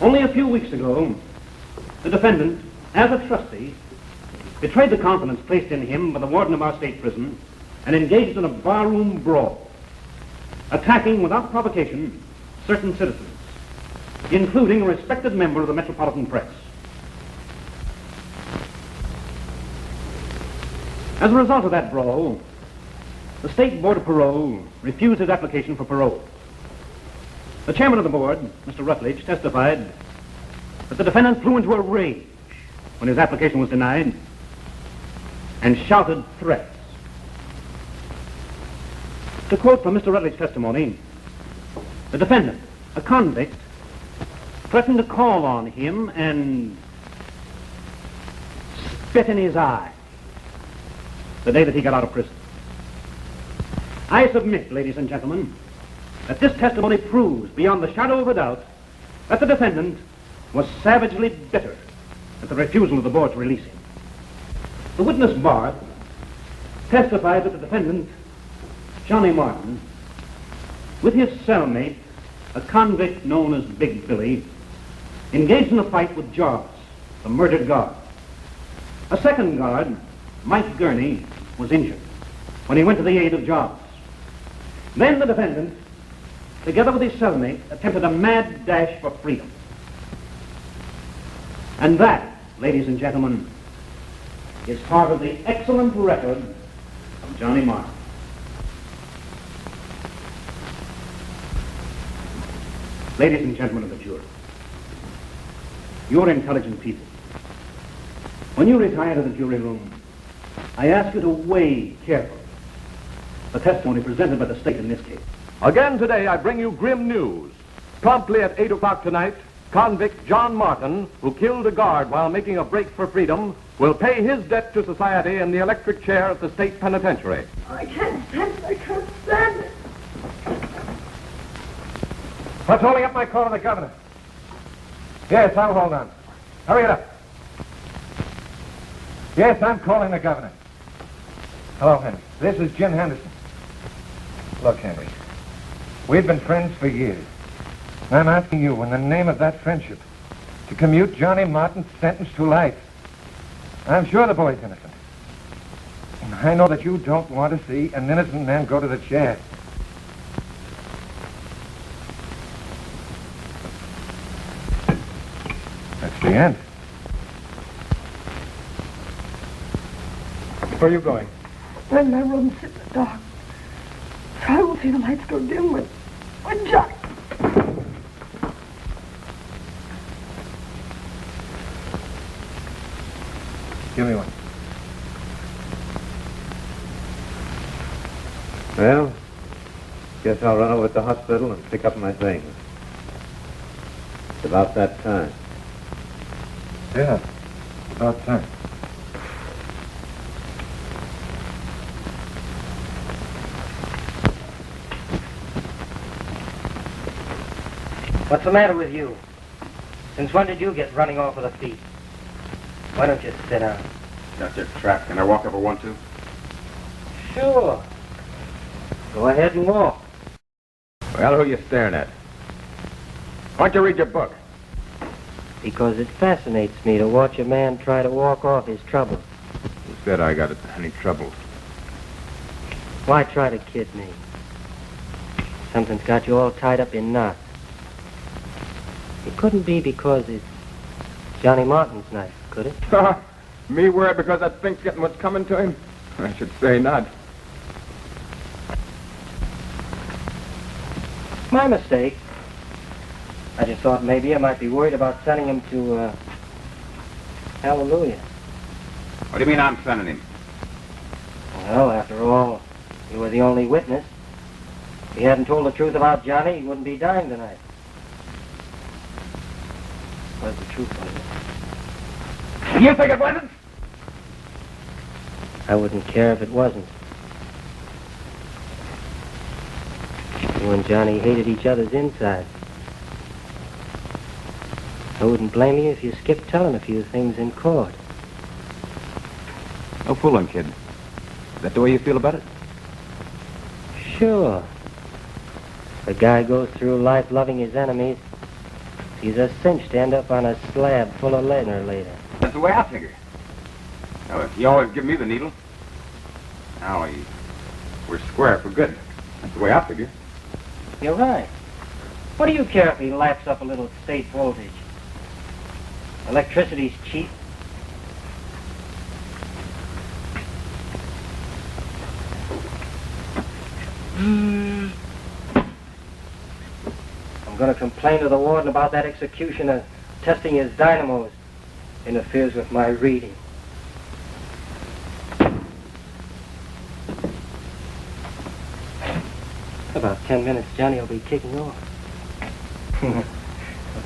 Only a few weeks ago, the defendant, as a trustee, betrayed the confidence placed in him by the warden of our state prison and engaged in a barroom brawl, attacking without provocation certain citizens, including a respected member of the metropolitan press. As a result of that brawl, the State Board of Parole refused his application for parole. The chairman of the board, Mr. Rutledge, testified that the defendant flew into a rage when his application was denied and shouted threats. To quote from Mr. Rutledge's testimony, the defendant, a convict, threatened to call on him and spit in his eye the day that he got out of prison. I submit, ladies and gentlemen, that this testimony proves beyond the shadow of a doubt that the defendant was savagely bitter at the refusal of the board to release him. The witness Barth testified that the defendant, Johnny Martin, with his cellmate, a convict known as Big Billy, engaged in a fight with Jarvis, the murdered guard. A second guard, Mike Gurney, was injured when he went to the aid of Jarvis. Then the defendant, together with his cellmate, attempted a mad dash for freedom. And that, ladies and gentlemen, is part of the excellent record of Johnny Martin. Ladies and gentlemen of the jury, you're intelligent people. When you retire to the jury room, I ask you to weigh carefully the testimony presented by the state in this case. Again today, I bring you grim news. Promptly at 8 o'clock tonight, convict John Martin, who killed a guard while making a break for freedom, will pay his debt to society in the electric chair at the state penitentiary. I can't stand it. I can't stand it. What's holding up my call to the governor? Yes, I'll hold on. Hurry it up. Yes, I'm calling the governor. Hello, Henry. This is Jim Henderson. Look, Henry, we've been friends for years. And I'm asking you, in the name of that friendship, to commute Johnny Martin's sentence to life. I'm sure the boy's innocent. And I know that you don't want to see an innocent man go to the chair. That's the end. Where are you going? In my room, sit in the dark. So I will see the lights go dim when Johnny... Give me one. Well, guess I'll run over to the hospital and pick up my things. It's about that time. Yeah, about time. What's the matter with you? Since when did you get running off with a thief? Why don't you sit down? That's your trap. Can I walk if I want to? Sure. Go ahead and walk. Well, who are you staring at? Why don't you read your book? Because it fascinates me to watch a man try to walk off his troubles. Who said I got any troubles? Why try to kid me? Something's got you all tied up in knots. It couldn't be because it's Johnny Martin's knife, could it? Me worried because that think's getting what's coming to him? I should say not. My mistake. I just thought maybe I might be worried about sending him to, Hallelujah. What do you mean I'm sending him? Well, after all, you were the only witness. If he hadn't told the truth about Johnny, he wouldn't be dying tonight. Where's the truth on it? You think it wasn't? I wouldn't care if it wasn't. You and Johnny hated each other's insides. I wouldn't blame you if you skipped telling a few things in court. No fooling, kid. Is that the way you feel about it? Sure. A guy goes through life loving his enemies. He's a cinch to end up on a slab full of lead or later. That's the way I figure. Now, if you always give me the needle, now we're square for good. That's the way I figure. You're right. What do you care if he laps up a little state voltage? Electricity's cheap. I'm going to complain to the warden about that executioner testing his dynamos. Interferes with my reading. About 10 minutes, Johnny will be kicking off.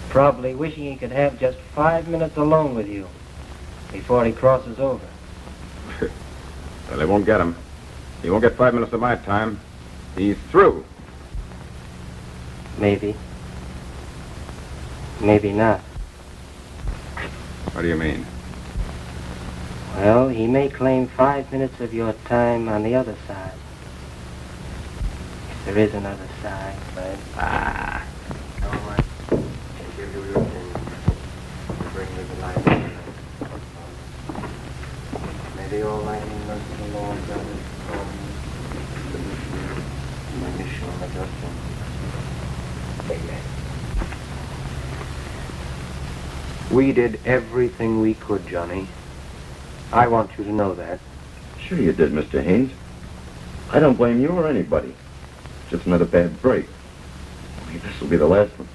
Probably wishing he could have just 5 minutes alone with you before he crosses over. Well, they won't get him. He won't get 5 minutes of my time. He's through. Maybe. Maybe not. What do you mean? Well, he may claim 5 minutes of your time on the other side. If there is another side, but... Ah. All right. I'll give you your thing. Bring me the light. May the Almighty mercy of the Lord God is upon you. May you show my justice. Amen. We did everything we could, Johnny. I want you to know that. Sure you did, Mr. Haynes. I don't blame you or anybody. Just another bad break. Maybe this will be the last one.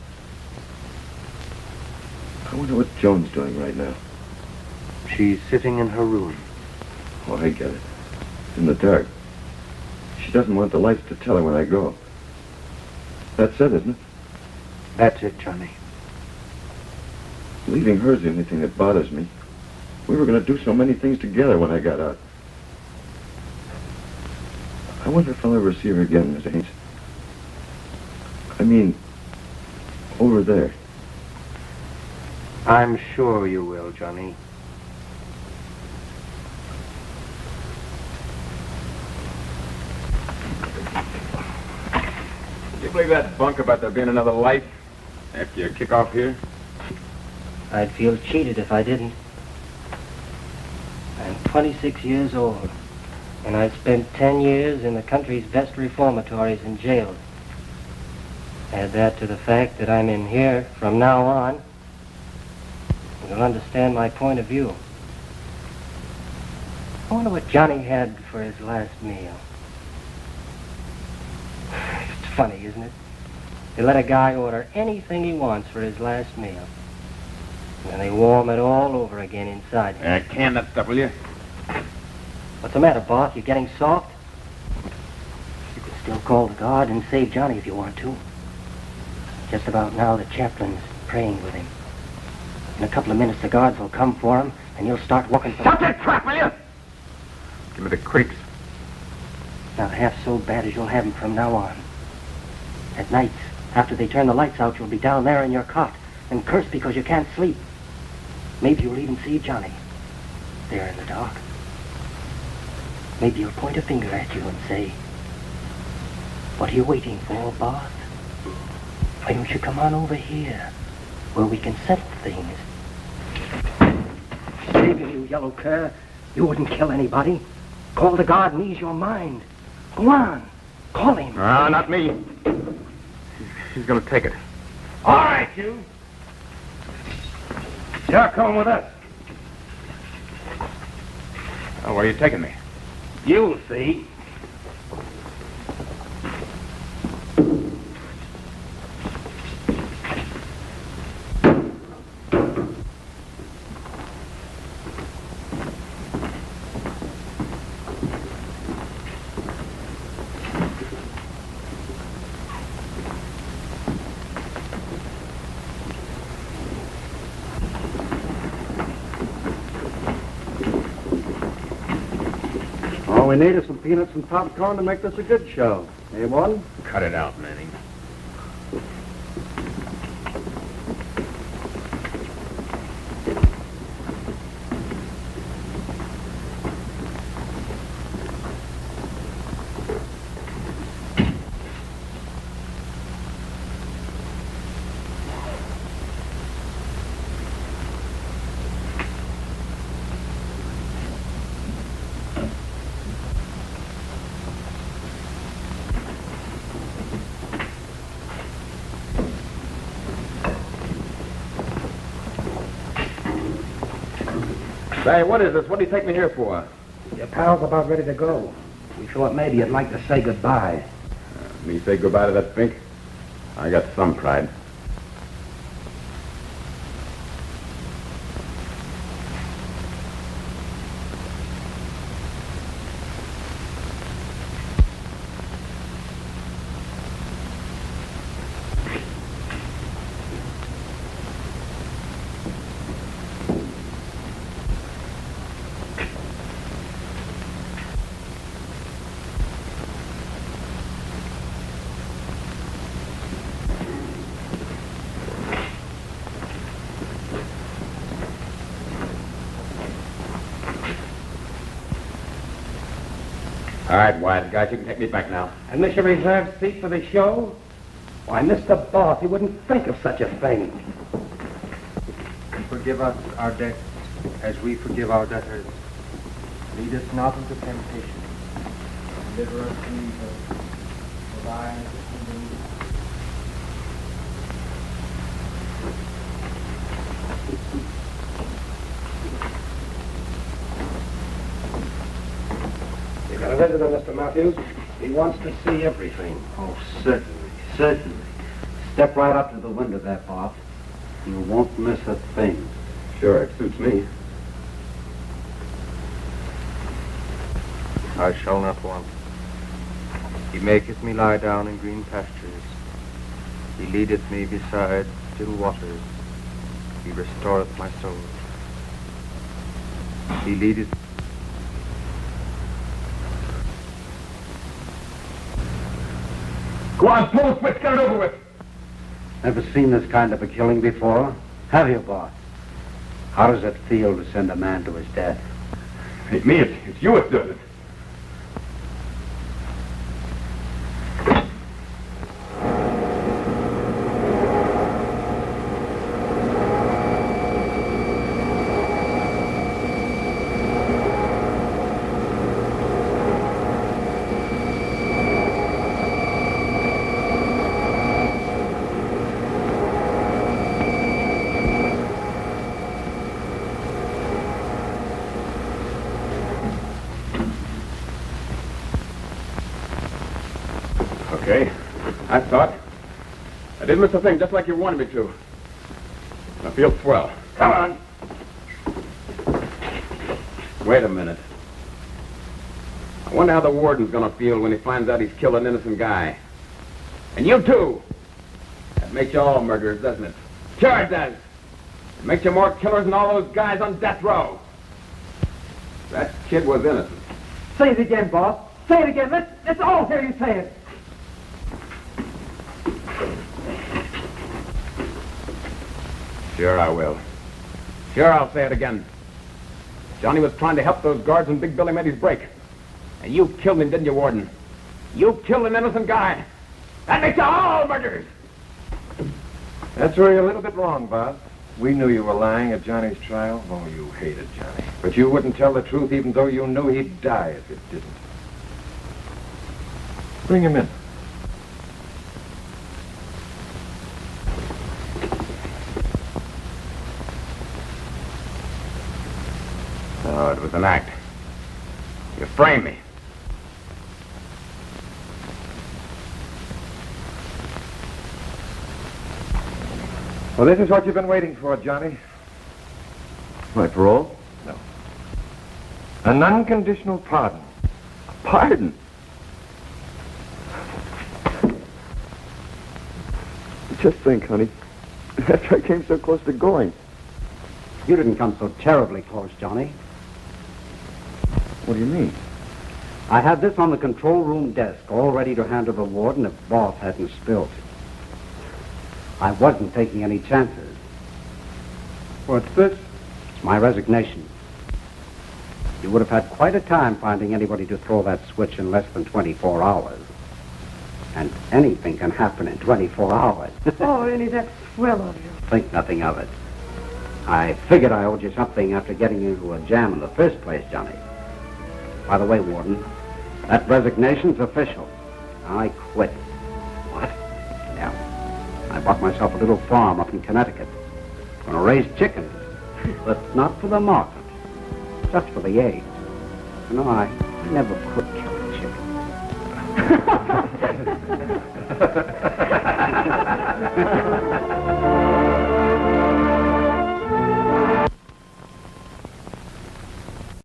I wonder what Joan's doing right now. She's sitting in her room. Oh, I get it. In the dark. She doesn't want the lights to tell her when I go. That's it, isn't it? That's it, Johnny. Leaving her's the only thing that bothers me. We were going to do so many things together when I got out. I wonder if I'll ever see her again, Mr. Haynes. I mean, over there. I'm sure you will, Johnny. Do you believe that bunk about there being another life after you kick off here? I'd feel cheated if I didn't. I'm 26 years old, and I spent 10 years in the country's best reformatories and jails. Add that to the fact that I'm in here from now on, and you'll understand my point of view. I wonder what Johnny had for his last meal. It's funny, isn't it? They let a guy order anything he wants for his last meal. And they warm it all over again inside him. Can that stuff, will you? What's the matter, boss? You getting soft? You could still call the guard and save Johnny if you want to. Just about now, the chaplain's praying with him. In a couple of minutes, the guards will come for him, and you'll start walking for... Stop that crap, will you? Give me the creeps. Not half so bad as you'll have him from now on. At nights, After they turn the lights out, you'll be down there in your cot and curse because you can't sleep. Maybe you'll even see Johnny there in the dark. Maybe he'll point a finger at you and say, "What are you waiting for, boss? Why don't you come on over here where we can settle things?" Save you yellow cur. You wouldn't kill anybody. Call the guard and ease your mind. Go on. Call him. Not me. She's gonna take it. All right, you. You're coming with us. Oh, where are you taking me? You'll see. All we need is some peanuts and popcorn to make this a good show. Eh, Warden? Cut it out, Manning. Say, what is this? What do you take me here for? Your pal's about ready to go. We thought maybe you'd like to say goodbye. Me say goodbye to that Fink? I got some pride. All right, Wise guys, you can take me back now. And this your reserved seat for the show? Why, Mr. Boss, he wouldn't think of such a thing. Forgive us our debts as we forgive our debtors. Lead us not into temptation. Deliver us from evil. For thine is the kingdom. You got a visitor, Mr. Matthews. He wants to see everything. Oh, certainly, certainly. Step right up to the window there, boss. You won't miss a thing. Sure, it suits me. I shall not want. He maketh me lie down in green pastures. He leadeth me beside still waters. He restoreth my soul. He leadeth. Go on, pull the switch, get it over with. Never seen this kind of a killing before? Have you, boss? How does it feel to send a man to his death? Ain't me, it's you that does it. Okay, I thought. I did miss a thing just like you wanted me to. I feel swell. Come on. Wait a minute. I wonder how the warden's gonna feel when he finds out he's killed an innocent guy. And you too. That makes you all murderers, doesn't it? Sure it does. It makes you more killers than all those guys on death row. That kid was innocent. Say it again, boss. Say it again. Let's all hear you say it. Sure I will. Sure I'll say it again. Johnny was trying to help those guards when Big Billy made his break. And you killed him, didn't you, Warden? You killed an innocent guy. That makes you all murderers. That's where you're a little bit wrong, Bob. We knew you were lying at Johnny's trial. Oh, you hated Johnny. But you wouldn't tell the truth even though you knew he'd die if it didn't. Bring him in. Oh, it was an act. You framed me. Well, this is what you've been waiting for, Johnny. My parole? No. An unconditional pardon. Pardon? Just think, honey. After I came so close to going. You didn't come so terribly close, Johnny. What do you mean? I had this on the control room desk, all ready to hand to the warden if Boss hadn't spilled it. I wasn't taking any chances. What's this? It's my resignation. You would have had quite a time finding anybody to throw that switch in less than 24 hours. And anything can happen in 24 hours. Oh, Ernie, that's swell of you. Think nothing of it. I figured I owed you something after getting into a jam in the first place, Johnny. By the way, Warden, that resignation's official. I quit. What? Yeah. I bought myself a little farm up in Connecticut. Gonna raise chickens. But not for the market. Just for the eggs. You know, I never could kill